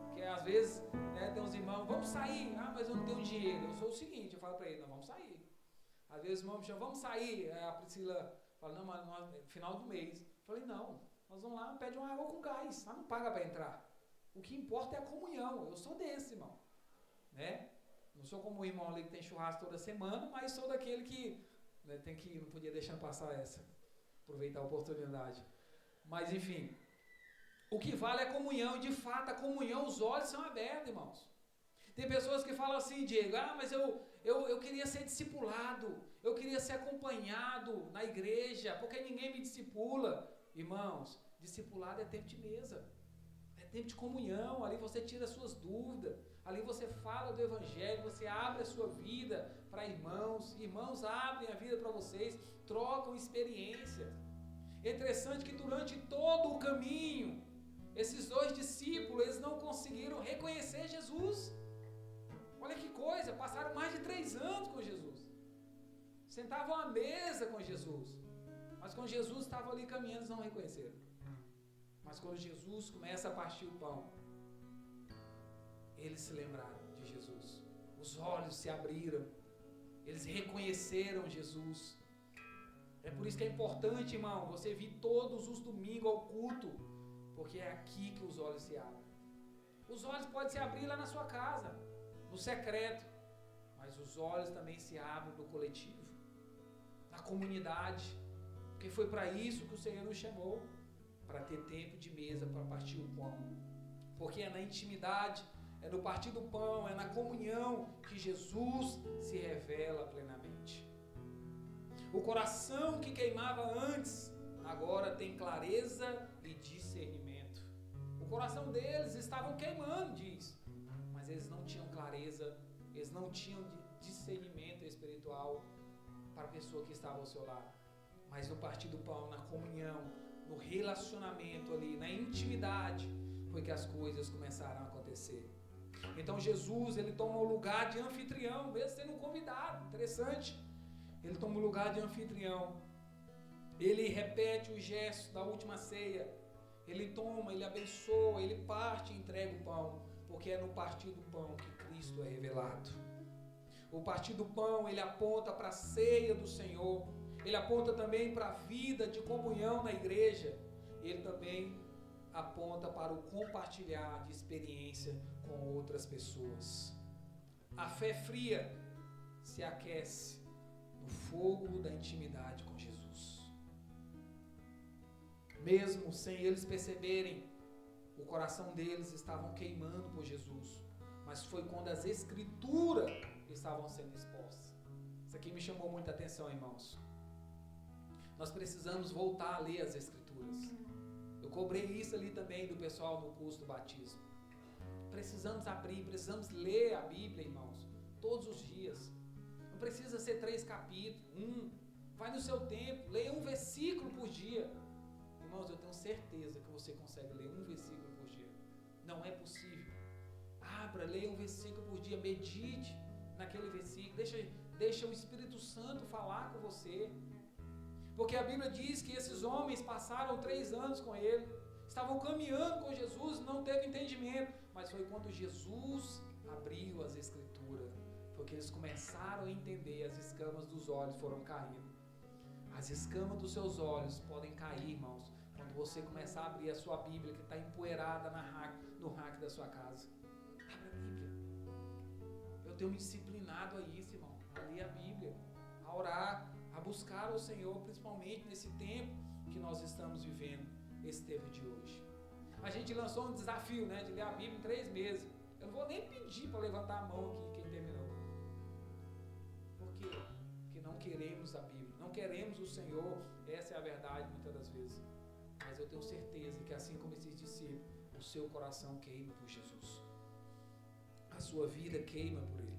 Porque às vezes, né, tem uns irmãos, vamos sair, mas eu não tenho dinheiro. Eu sou o seguinte, eu falo para ele, não, vamos sair. Às vezes os irmãos me chamam, vamos sair. A Priscila fala, não, mas no final do mês. Eu falei, não, nós vamos lá, pede uma água com gás, não paga para entrar. O que importa é a comunhão. Eu sou desse, irmão, né? Não sou como o irmão ali que tem churrasco toda semana, mas sou daquele que, né, não podia deixar passar essa, aproveitar a oportunidade. Mas enfim, o que vale é a comunhão, e de fato a comunhão, os olhos são abertos, irmãos. Tem pessoas que falam assim, Diego, mas eu queria ser discipulado, eu queria ser acompanhado na igreja, porque ninguém me discipula. Irmãos, discipulado é tempo de mesa, é tempo de comunhão, ali você tira suas dúvidas, ali você fala do evangelho, você abre a sua vida para irmãos abrem a vida para vocês, trocam experiências. É interessante que durante todo o caminho, esses dois discípulos, eles não conseguiram reconhecer Jesus. Olha que coisa, passaram mais de 3 anos com Jesus, sentavam à mesa com Jesus, mas quando Jesus estava ali caminhando, eles não reconheceram. Mas quando Jesus começa a partir o pão, eles se lembraram de Jesus, os olhos se abriram, eles reconheceram Jesus. É por isso que é importante, irmão, você vir todos os domingos ao culto, porque é aqui que os olhos se abrem. Os olhos podem se abrir lá na sua casa, no secreto, mas os olhos também se abrem no coletivo, na comunidade, porque foi para isso que o Senhor nos chamou, para ter tempo de mesa, para partir o pão, porque é na intimidade, é no partir do pão, é na comunhão que Jesus se revela plenamente. O coração que queimava antes, agora tem clareza e discernimento. O coração deles estavam queimando, diz, mas eles não tinham clareza, eles não tinham discernimento espiritual para a pessoa que estava ao seu lado. Mas no partir do pão, na comunhão, no relacionamento ali, na intimidade, foi que as coisas começaram a acontecer. Então Jesus, ele toma o lugar de anfitrião, mesmo sendo um convidado, interessante. Ele toma o lugar de anfitrião. Ele repete o gesto da última ceia. Ele toma, ele abençoa, ele parte e entrega o pão, porque é no partir do pão que Cristo é revelado. O partir do pão, ele aponta para a ceia do Senhor. Ele aponta também para a vida de comunhão na igreja. Ele também aponta para o compartilhar de experiência com outras pessoas. A fé fria se aquece no fogo da intimidade com Jesus. Mesmo sem eles perceberem, o coração deles estavam queimando por Jesus. Mas foi quando as escrituras estavam sendo expostas. Isso aqui me chamou muita atenção, irmãos. Nós precisamos voltar a ler as escrituras. Eu cobrei isso ali também do pessoal no curso do batismo. Precisamos abrir, precisamos ler a Bíblia, irmãos, todos os dias. Não precisa ser 3 capítulos, vai no seu tempo, leia um versículo por dia. Irmãos, eu tenho certeza que você consegue ler um versículo por dia. Não é possível. Abra, leia um versículo por dia, medite naquele versículo, deixa o Espírito Santo falar com você. Porque a Bíblia diz que esses homens passaram 3 anos com ele, estavam caminhando com Jesus, não teve entendimento, mas foi quando Jesus abriu as escrituras, porque eles começaram a entender, as escamas dos olhos foram caindo. As escamas dos seus olhos podem cair, irmãos, quando você começar a abrir a sua Bíblia, que está empoeirada no rack da sua casa. Abra a Bíblia. Eu tenho me disciplinado a isso, irmão, a ler a Bíblia, a orar, a buscar o Senhor, principalmente nesse tempo que nós estamos vivendo, esse tempo de hoje. A gente lançou um desafio, né, de ler a Bíblia em 3 meses. Eu não vou nem pedir para levantar a mão aqui quem terminou. Por quê? Porque não queremos a Bíblia, não queremos o Senhor, essa é a verdade muitas das vezes. Mas eu tenho certeza que assim como esses discípulos, o seu coração queima por Jesus. A sua vida queima por Ele.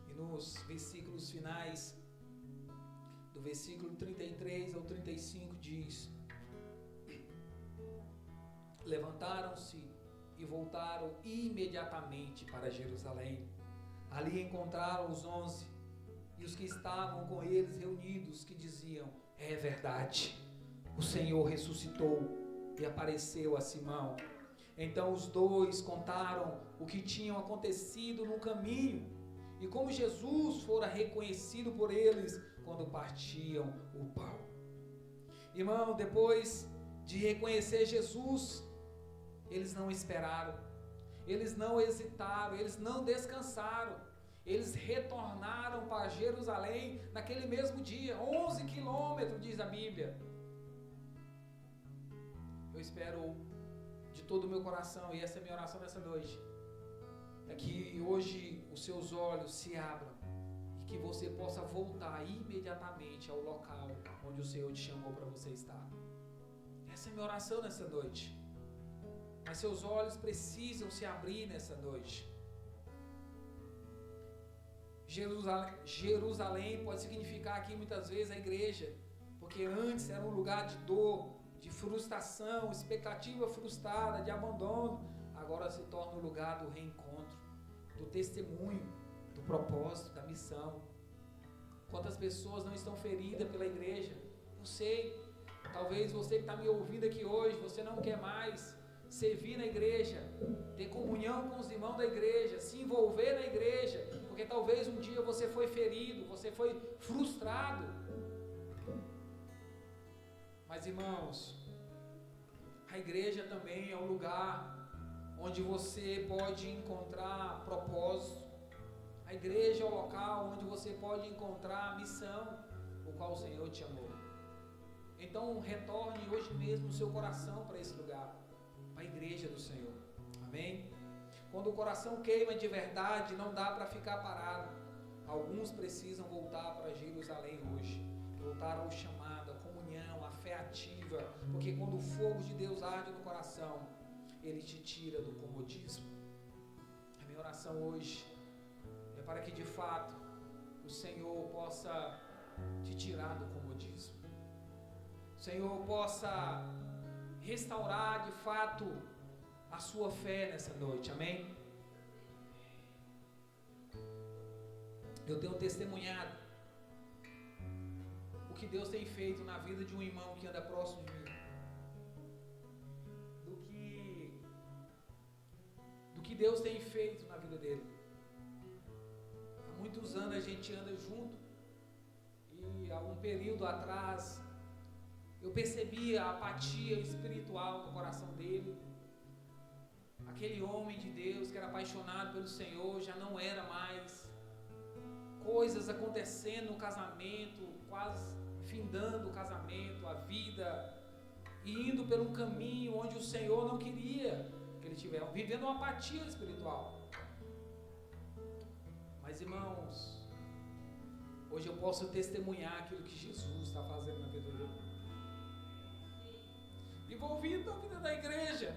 E nos versículos finais, do versículo 33 ao 35 diz: levantaram-se e voltaram imediatamente para Jerusalém. Ali encontraram os 11 e os que estavam com eles reunidos, que diziam: é verdade, o Senhor ressuscitou e apareceu a Simão. Então os dois contaram o que tinha acontecido no caminho e como Jesus fora reconhecido por eles quando partiam o pão. Irmão, depois de reconhecer Jesus, eles não esperaram, eles não hesitaram, eles não descansaram, eles retornaram para Jerusalém naquele mesmo dia, 11 quilômetros, diz a Bíblia. Eu espero de todo o meu coração, e essa é a minha oração nessa noite, é que hoje os seus olhos se abram e que você possa voltar imediatamente ao local onde o Senhor te chamou para você estar. Essa é a minha oração nessa noite. Mas seus olhos precisam se abrir nessa noite. Jerusalém pode significar aqui muitas vezes a igreja, porque antes era um lugar de dor, de frustração, expectativa frustrada, de abandono. Agora se torna o lugar do reencontro, do testemunho, do propósito, da missão. Quantas pessoas não estão feridas pela igreja? Eu sei, talvez você que está me ouvindo aqui hoje, você não quer mais servir na igreja, ter comunhão com os irmãos da igreja, se envolver na igreja, porque talvez um dia você foi ferido, você foi frustrado. Mas irmãos, a igreja também é um lugar onde você pode encontrar propósito. A igreja é o local onde você pode encontrar a missão, o qual o Senhor te chamou. Então retorne hoje mesmo o seu coração para esse lugar, para a igreja do Senhor. Amém? Quando o coração queima de verdade, não dá para ficar parado. Alguns precisam voltar para Jerusalém hoje, voltar ao chamado, à comunhão, à fé ativa, porque quando o fogo de Deus arde no coração, Ele te tira do comodismo. A minha oração hoje é para que de fato o Senhor possa te tirar do comodismo. O Senhor possa restaurar de fato a sua fé nessa noite, amém? Eu tenho testemunhado o que Deus tem feito na vida de um irmão que anda próximo de mim, do que Deus tem feito na vida dele. Há muitos anos a gente anda junto, e há um período atrás eu percebi a apatia espiritual no coração dele. Aquele homem de Deus que era apaixonado pelo Senhor já não era mais. Coisas acontecendo no casamento, quase findando o casamento, a vida, e indo por um caminho onde o Senhor não queria que ele estivesse, vivendo uma apatia espiritual. Mas irmãos, hoje eu posso testemunhar aquilo que Jesus está fazendo na vida dele, envolvido na vida da igreja,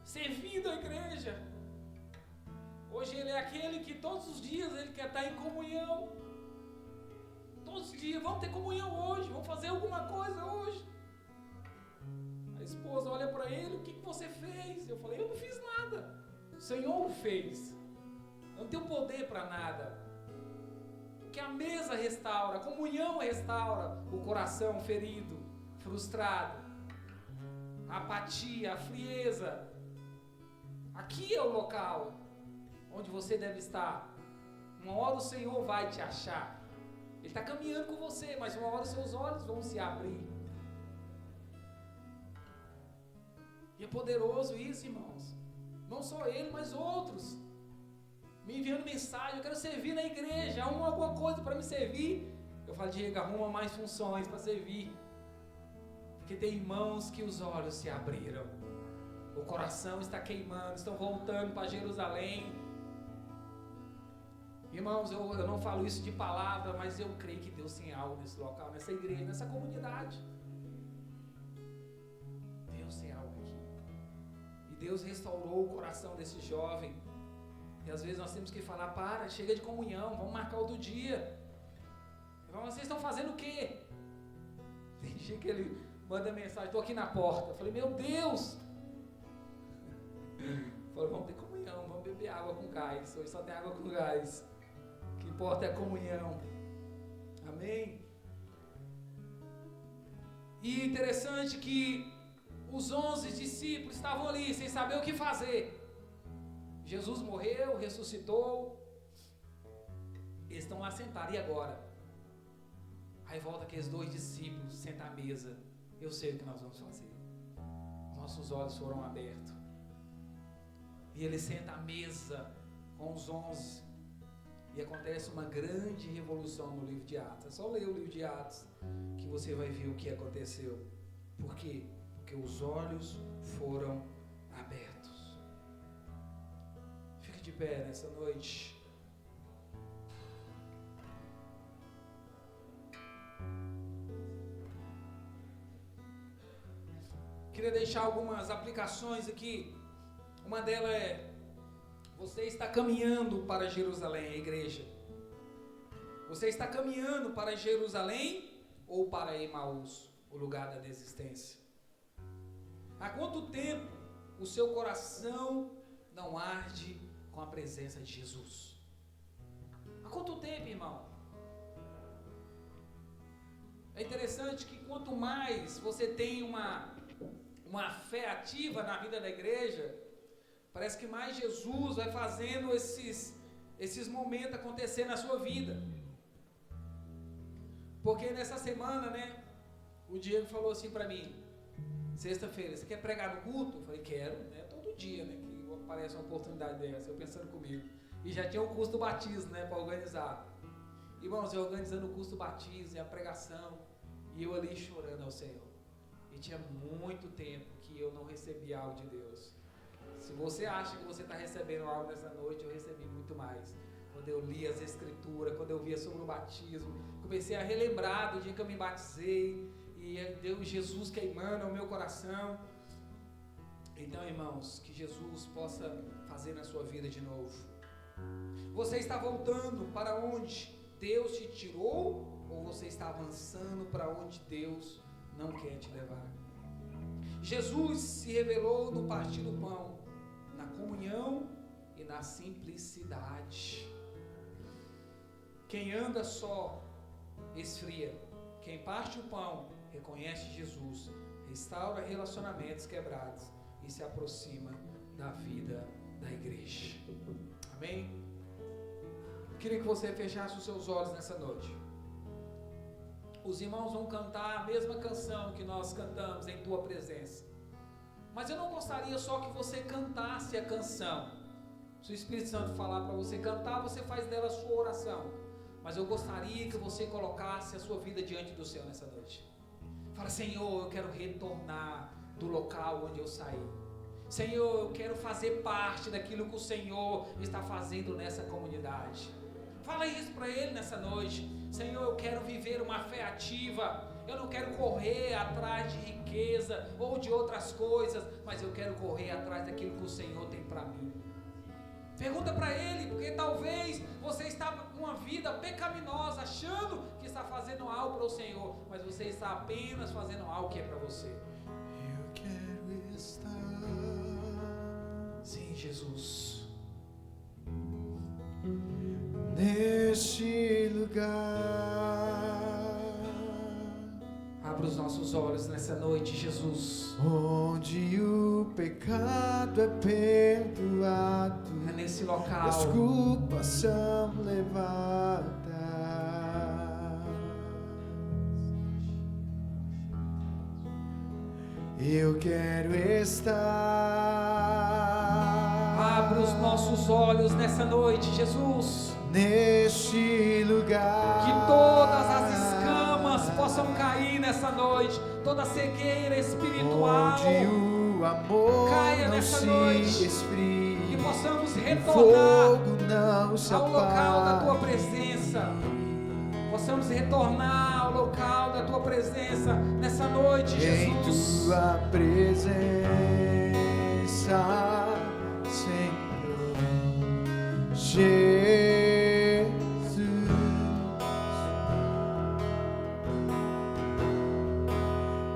servindo a igreja. Hoje ele é aquele que todos os dias ele quer estar em comunhão. Todos os dias, vamos ter comunhão hoje, vamos fazer alguma coisa hoje. A esposa olha para ele: o que você fez? Eu falei: eu não fiz nada, o Senhor o fez. Eu não tenho poder para nada. Porque a mesa restaura, a comunhão restaura o coração ferido, frustrado, a apatia, a frieza. Aqui é o local onde você deve estar. Uma hora o Senhor vai te achar. Ele está caminhando com você, mas uma hora os seus olhos vão se abrir. E é poderoso isso, irmãos. Não só ele, mas outros me enviando mensagem: eu quero servir na igreja, arruma alguma coisa para me servir. Eu falo: Diego, arruma mais funções para servir. Porque tem irmãos que os olhos se abriram, o coração está queimando, estão voltando para Jerusalém. Irmãos, eu não falo isso de palavra, mas eu creio que Deus tem algo nesse local, nessa igreja, nessa comunidade. Deus tem algo aqui. E Deus restaurou o coração desse jovem. E às vezes nós temos que falar: para, chega de comunhão, vamos marcar outro dia. Vocês estão fazendo o quê? Tem dia que ele manda mensagem: estou aqui na porta. Eu falei: meu Deus! Falei: vamos ter comunhão, vamos beber água com gás. Hoje só tem água com gás. importa é a comunhão. Amém? E interessante que os 11 discípulos estavam ali, sem saber o que fazer. Jesus morreu, ressuscitou. Eles estão lá sentados, e agora? Aí volta aqueles 2 discípulos, sentam à mesa. Eu sei o que nós vamos fazer. Nossos olhos foram abertos. E ele senta à mesa com os 11. E acontece uma grande revolução no livro de Atos. É só ler o livro de Atos que você vai ver o que aconteceu. Por quê? Porque os olhos foram abertos. Fique de pé nessa noite. Queria deixar algumas aplicações aqui. Uma delas é: você está caminhando para Jerusalém, a igreja. Você está caminhando para Jerusalém ou para Emaús, o lugar da desistência? Há quanto tempo o seu coração não arde com a presença de Jesus? Há quanto tempo, irmão? É interessante que quanto mais você tem uma fé ativa na vida da igreja, parece que mais Jesus vai fazendo esses momentos acontecer na sua vida. Porque nessa semana, né, o Diego falou assim para mim, sexta-feira: você quer pregar no culto? Eu falei: quero, né, todo dia, né, que aparece uma oportunidade dessa, eu pensando comigo. E já tinha o curso do batismo, né, para organizar. Irmãos, eu organizando o curso do batismo e a pregação, e eu ali chorando ao Senhor. E tinha muito tempo que eu não recebia algo de Deus. Se você acha que você está recebendo algo nessa noite, eu recebi muito mais. Quando eu li as escrituras, quando eu via sobre o batismo, comecei a relembrar do dia que eu me batizei, e deu Jesus queimando ao meu coração. Então, irmãos, que Jesus possa fazer na sua vida de novo. Você está voltando para onde Deus te tirou, ou você está avançando para onde Deus não quer te levar? Jesus se revelou no partir do pão, na comunhão e na simplicidade. Quem anda só esfria. Quem parte o pão reconhece Jesus, restaura relacionamentos quebrados e se aproxima da vida da igreja. Amém? Queria que você fechasse os seus olhos nessa noite. Os irmãos vão cantar a mesma canção que nós cantamos em tua presença. Mas eu não gostaria só que você cantasse a canção. Se o Espírito Santo falar para você cantar, você faz dela a sua oração. Mas eu gostaria que você colocasse a sua vida diante do Senhor nessa noite. Fala: Senhor, eu quero retornar do local onde eu saí. Senhor, eu quero fazer parte daquilo que o Senhor está fazendo nessa comunidade. Fala isso para Ele nessa noite. Senhor, eu quero viver uma fé ativa. Eu não quero correr atrás de riqueza ou de outras coisas, mas eu quero correr atrás daquilo que o Senhor tem para mim. Pergunta para Ele, porque talvez você está com uma vida pecaminosa, achando que está fazendo algo para o Senhor, mas você está apenas fazendo algo que é para você. Eu quero estar. Sim, Jesus. Neste lugar, abra os nossos olhos nessa noite, Jesus. onde o pecado é perdoado, É nesse local. as culpas são levadas. Eu quero estar. Abra os nossos olhos nessa noite, Jesus. Neste lugar, Que todas as escamas possam cair nessa noite, toda cegueira espiritual, onde o amor caia não nessa se noite, esfria, e possamos o retornar fogo não se ao local da Tua apague. presença, possamos retornar ao local da Tua presença nessa noite, Em Jesus. Tua presença, Senhor Jesus.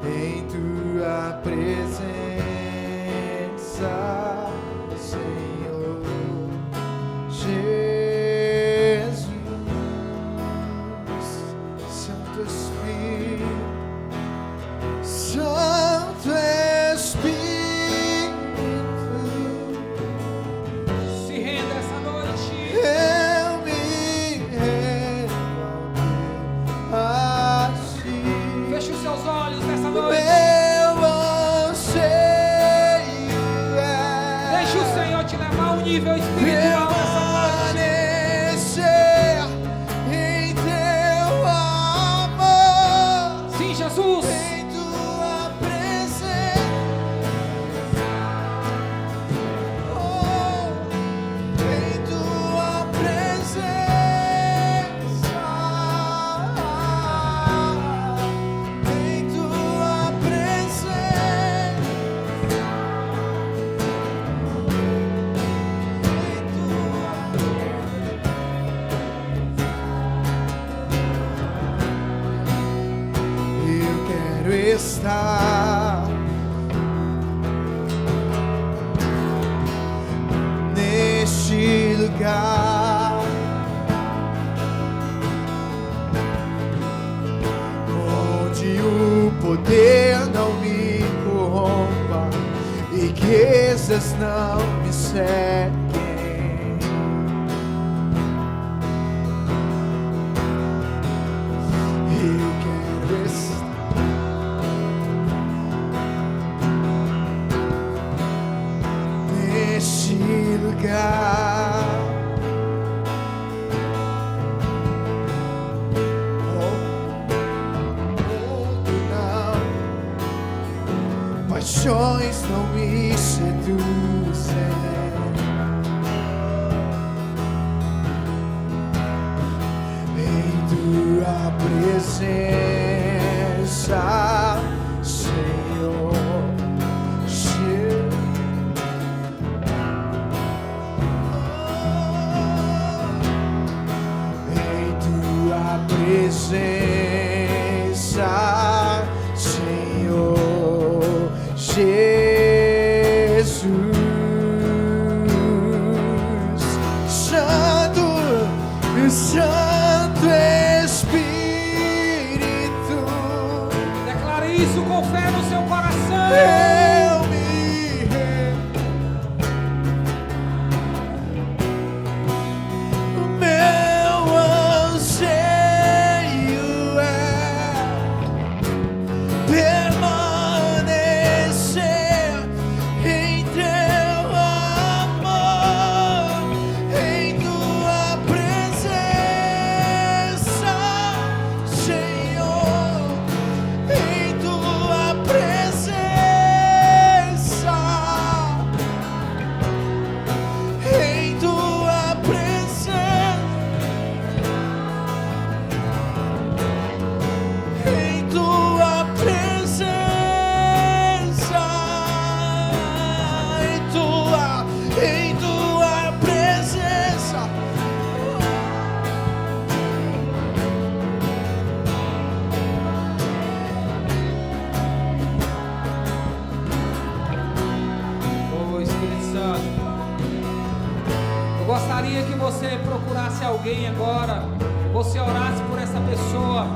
Em Tua presença, Senhor Jesus. nível espiritual nessa noite. Permanecer em teu amor, Sim, Jesus. em tua presença, oh, em tua presença, em tua presença. Eu quero estar neste lugar, onde o poder não me corrompa, riquezas não me seguem. Eu quero estar neste lugar, onde não paixões não me seduzem. Em tua presença, Senhor, em tua presença, Senhor Jesus, Santo, Santo Espírito, Declare isso com fé no seu coração. eu me meu anseio é permanecer em teu amor, em tua presença, Senhor, em tua presença, em tua presença, em tua presença, em tua presença. Oh, Espírito Santo, eu gostaria que você procurasse alguém agora, você orasse por essa pessoa.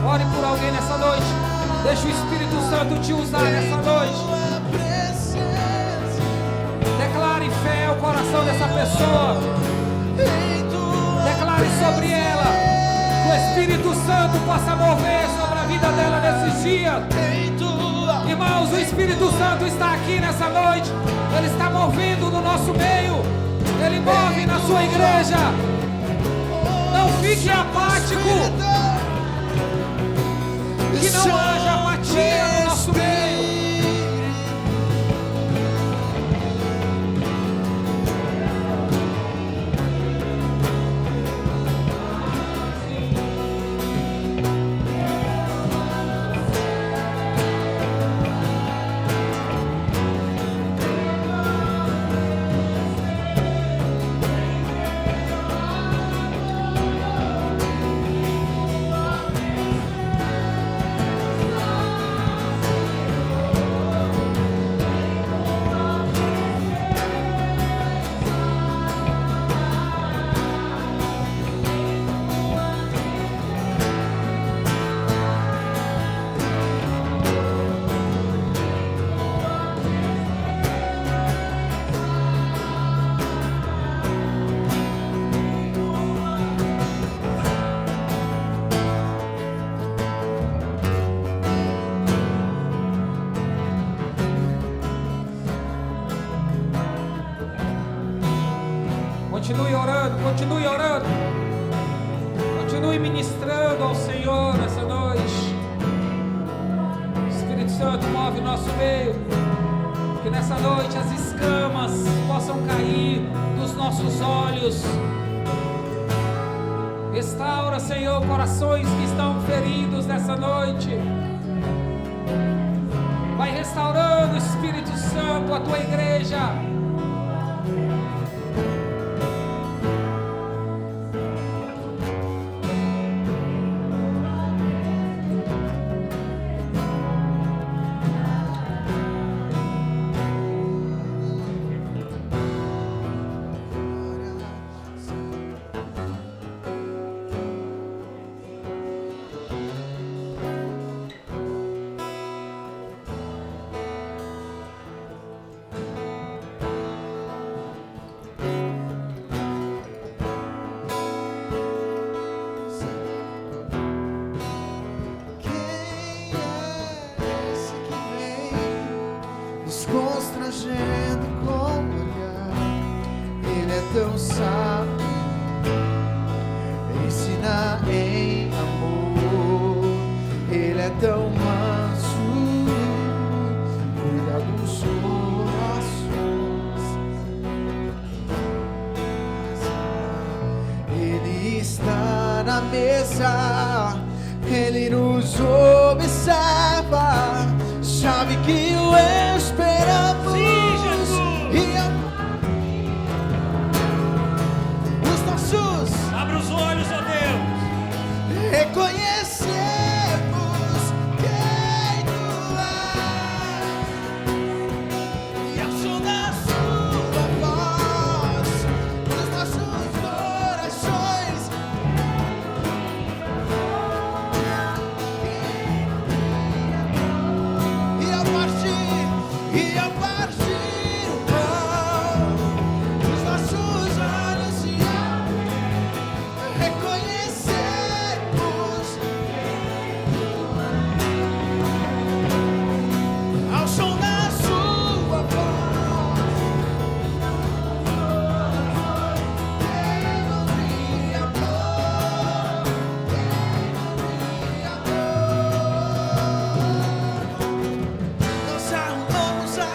Ore por alguém nessa noite. Deixa o Espírito Santo te usar nessa noite. Tua presença, Declare fé ao coração dessa pessoa. em tua Declare sobre ela. Que o Espírito Santo possa mover sobre a vida dela nesses dias. em tua Irmãos, o Espírito Santo está aqui nessa noite. Ele está movendo no nosso meio. Ele move na sua igreja. Não fique apático. Que não haja apatia no nosso meio. orando, continue orando. Continue ministrando ao Senhor essa noite. Espírito Santo, move o nosso meio. Que nessa noite as escamas possam cair dos nossos olhos. Restaura, Senhor, corações que estão feridos nessa noite. Vai restaurando, Espírito Santo, a tua igreja. Constrangendo com o olhar, Ele é tão sábio, ensina em amor, Ele é tão manso, cuida dos corações, Ele está na mesa, Ele nos observa, sabe que o esperamos. Sim, Jesus. Os nossos, abre os olhos, ó Deus. Reconhecemos quem tu és e ao som da sua voz, os nossos corações. E ao partir o pão, os nossos olhos se abrem, reconhecemos ao som da sua voz. Deus me amou, nós arrumamos a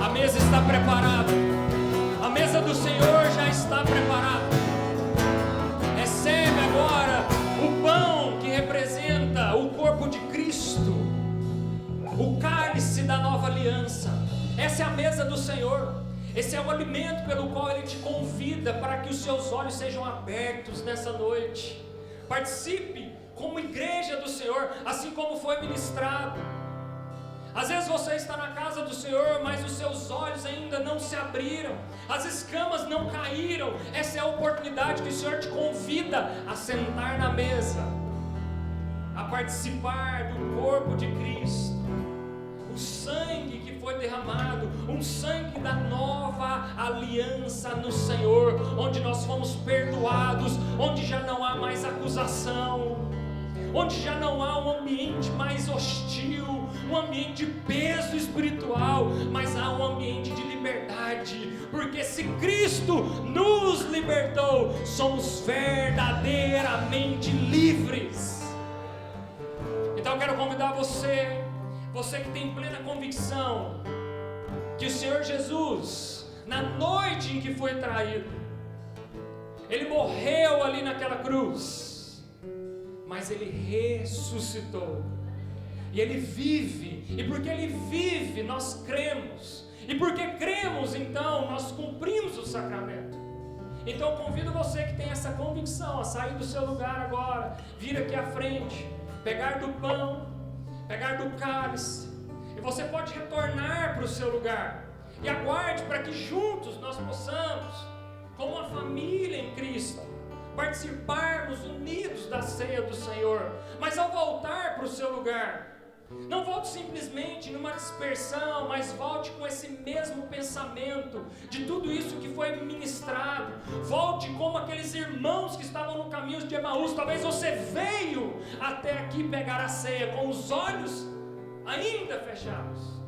A mesa está preparada. A mesa do Senhor já está preparada. Recebe agora o pão que representa o corpo de Cristo, o cálice da nova aliança. Essa é a mesa do Senhor. Esse é o alimento pelo qual Ele te convida para que os seus olhos sejam abertos nessa noite. Participe como igreja do Senhor, assim como foi ministrado. Às vezes você está na casa do Senhor, mas os seus olhos ainda não se abriram, as escamas não caíram. Essa é a oportunidade que o Senhor te convida a sentar na mesa, a participar do corpo de Cristo, o sangue que foi derramado, um sangue da nova aliança no Senhor, onde nós fomos perdoados, onde já não há mais acusação, onde já não há um ambiente mais hostil, um ambiente de peso espiritual, mas há um ambiente de liberdade, porque se Cristo nos libertou, somos verdadeiramente livres. Então eu quero convidar você que tem plena convicção que o Senhor Jesus, na noite em que foi traído, Ele morreu ali naquela cruz, mas Ele ressuscitou, e Ele vive, e porque Ele vive, nós cremos, e porque cremos, então, nós cumprimos o sacramento. Então eu convido você que tem essa convicção a sair do seu lugar agora, vir aqui à frente, pegar do pão, pegar do cálice, e você pode retornar para o seu lugar, e aguarde para que juntos nós possamos, como uma família em Cristo, participarmos unidos da ceia do Senhor. Mas ao voltar para o seu lugar, não volte simplesmente numa dispersão, mas volte com esse mesmo pensamento de tudo isso que foi ministrado. Volte como aqueles irmãos que estavam no caminho de Emaús. Talvez você veio até aqui pegar a ceia com os olhos ainda fechados,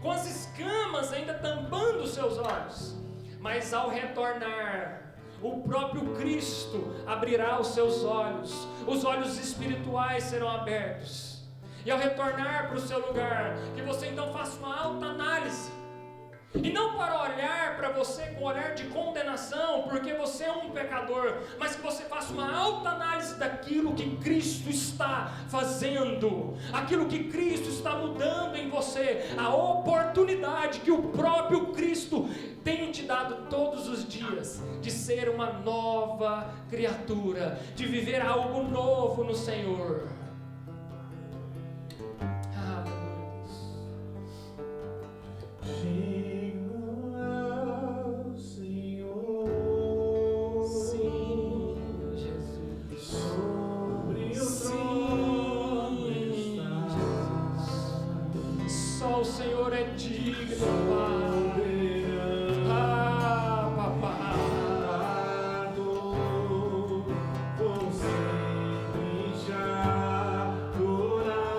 com as escamas ainda tampando os seus olhos, mas ao retornar, o próprio Cristo abrirá os seus olhos, os olhos espirituais serão abertos. E ao retornar para o seu lugar, que você então faça uma alta análise, e não para olhar para você com olhar de condenação, porque você é um pecador, mas que você faça uma alta análise daquilo que Cristo está fazendo, aquilo que Cristo está mudando em você, a oportunidade que o próprio Cristo tem te dado todos os dias, de ser uma nova criatura, de viver algo novo no Senhor. O Senhor é digno, Pai. Ah, papai. Você me já adorar.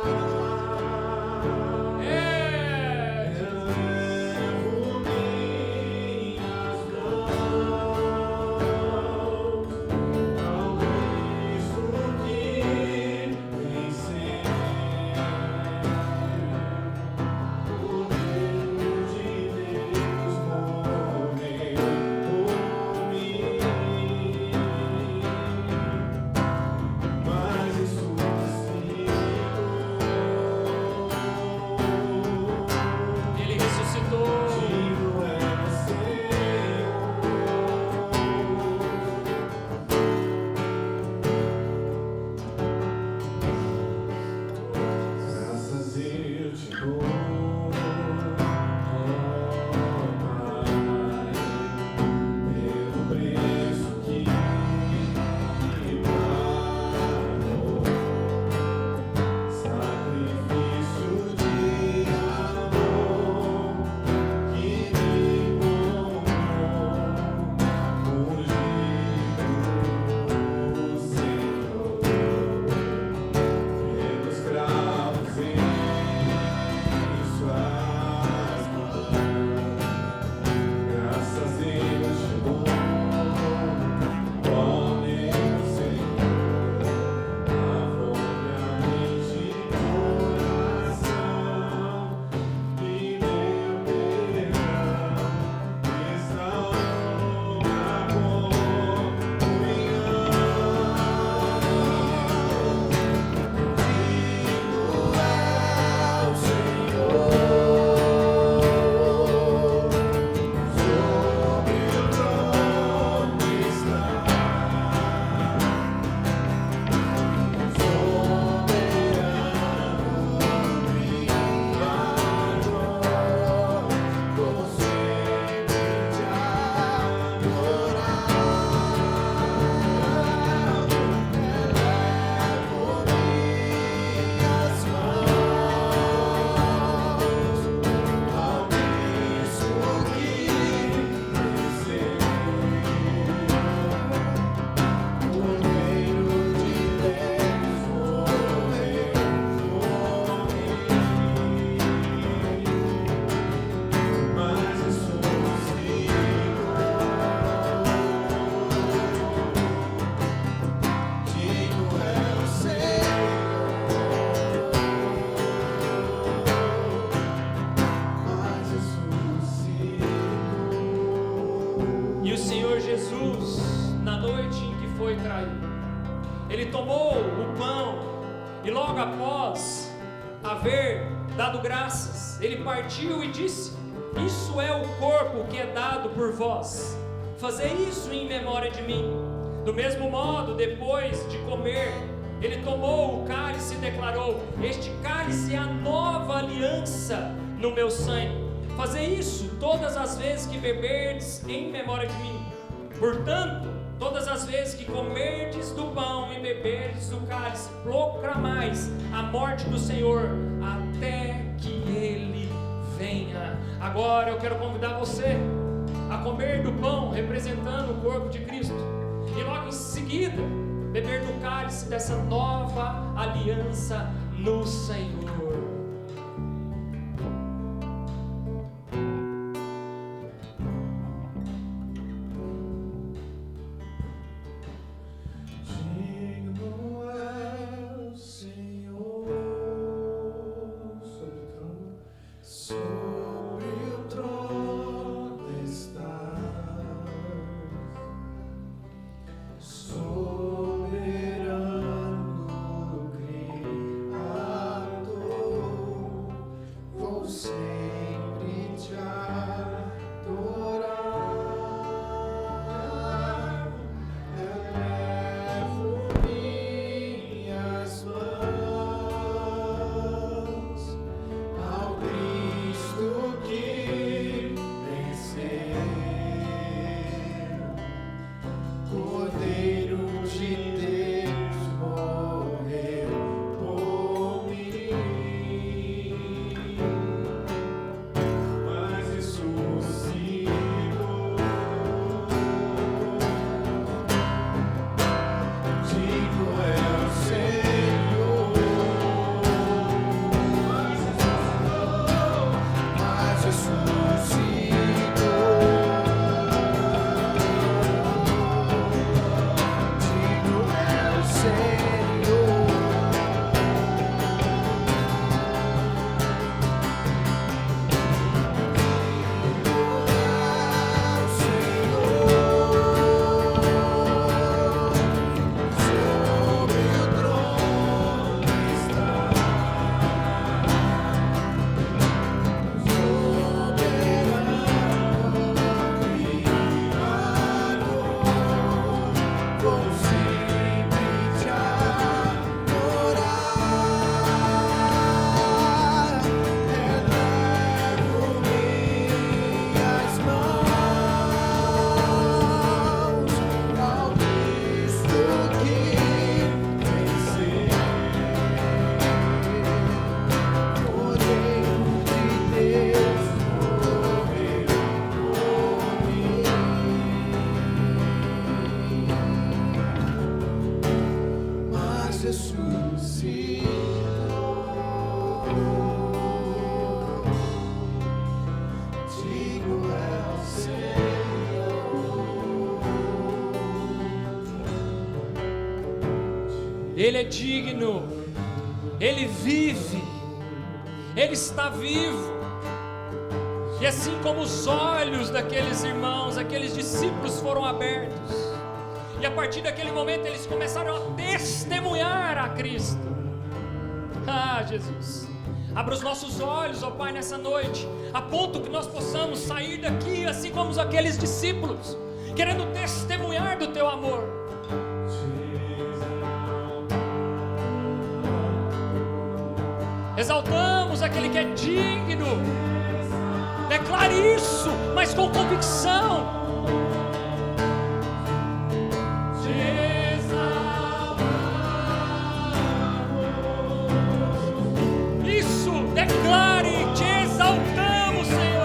Elevo minhas mãos ao Cristo que venceu. Ele tomou o pão e logo após haver dado graças, ele partiu e disse: isso é o corpo que é dado por vós, fazei isso em memória de mim. Do mesmo modo, depois de comer, ele tomou o cálice e declarou: este cálice é a nova aliança no meu sangue, fazei isso todas as vezes que beberdes em memória de mim. Portanto, Todas as vezes que comerdes do pão e beberdes do cálice, proclamais a morte do Senhor até que Ele venha. Agora eu quero convidar você a comer do pão, representando o corpo de Cristo, e logo em seguida beber do cálice dessa nova aliança no Senhor. Ele é digno, Ele vive, Ele está vivo. E assim como os olhos daqueles irmãos, aqueles discípulos foram abertos, e a partir daquele momento eles começaram a testemunhar a Cristo. Ah, Jesus, abra os nossos olhos, ó Pai, nessa noite, a ponto que nós possamos sair daqui assim como aqueles discípulos, querendo testemunhar do Teu amor. Exaltamos aquele que é digno. Declare isso, mas com convicção. Isso, declare, te exaltamos, Senhor.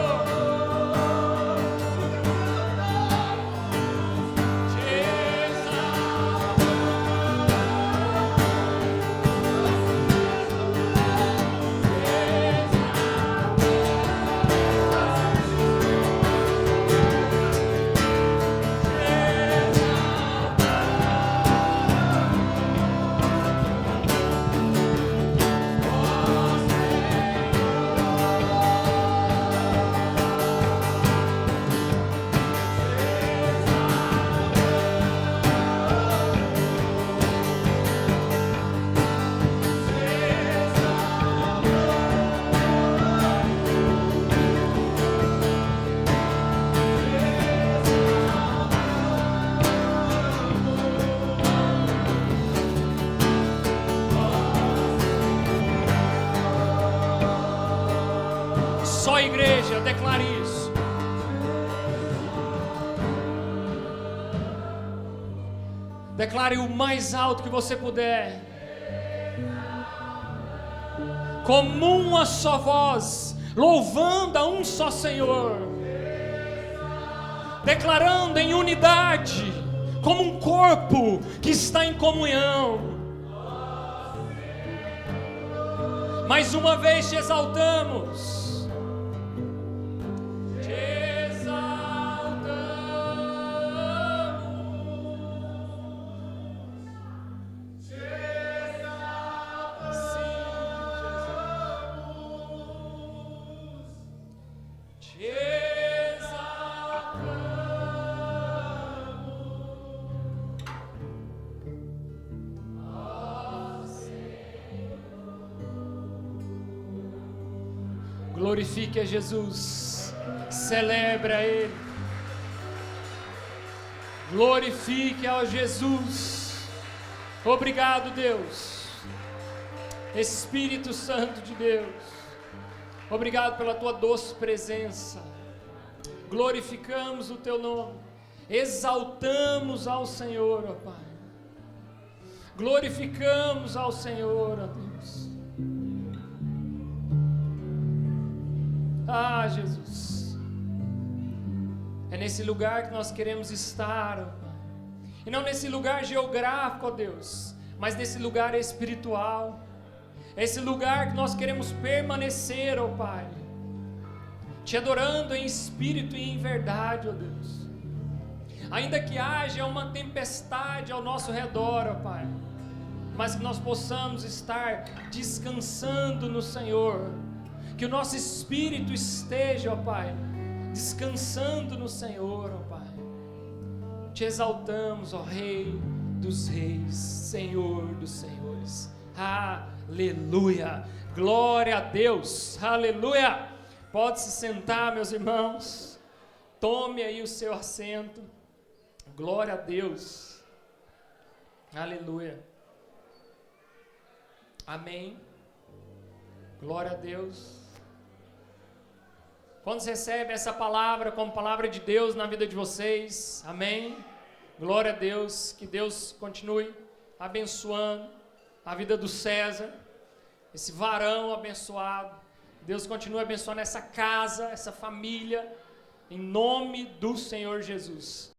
Só a igreja declare isso. Declare o mais alto que você puder. Como uma só voz, louvando a um só Senhor. Declarando em unidade, como um corpo que está em comunhão. Mais uma vez te exaltamos. Glorifique a Jesus, celebre a Ele, glorifique a Jesus. Obrigado, Deus, Espírito Santo de Deus, obrigado pela Tua doce presença. Glorificamos o Teu nome, exaltamos ao Senhor, ó Pai, glorificamos ao Senhor, ó Deus. Ah, Jesus, é nesse lugar que nós queremos estar, ó Pai. E não nesse lugar geográfico, ó Deus, mas nesse lugar espiritual. Esse lugar que nós queremos permanecer, ó Pai, te adorando em espírito e em verdade, ó Deus. Ainda que haja uma tempestade ao nosso redor, ó Pai, mas que nós possamos estar descansando no Senhor. Que o nosso espírito esteja, ó Pai, descansando no Senhor, ó Pai. Te exaltamos, ó Rei dos Reis, Senhor dos Senhores. Aleluia! Glória a Deus! Aleluia! Pode se sentar, meus irmãos. Tome aí o seu assento. Glória a Deus! Aleluia! Amém. Glória a Deus. Quantos recebem essa palavra como palavra de Deus na vida de vocês? Amém. Glória a Deus. Que Deus continue abençoando a vida do César, esse varão abençoado. Deus continue abençoando essa casa, essa família, em nome do Senhor Jesus.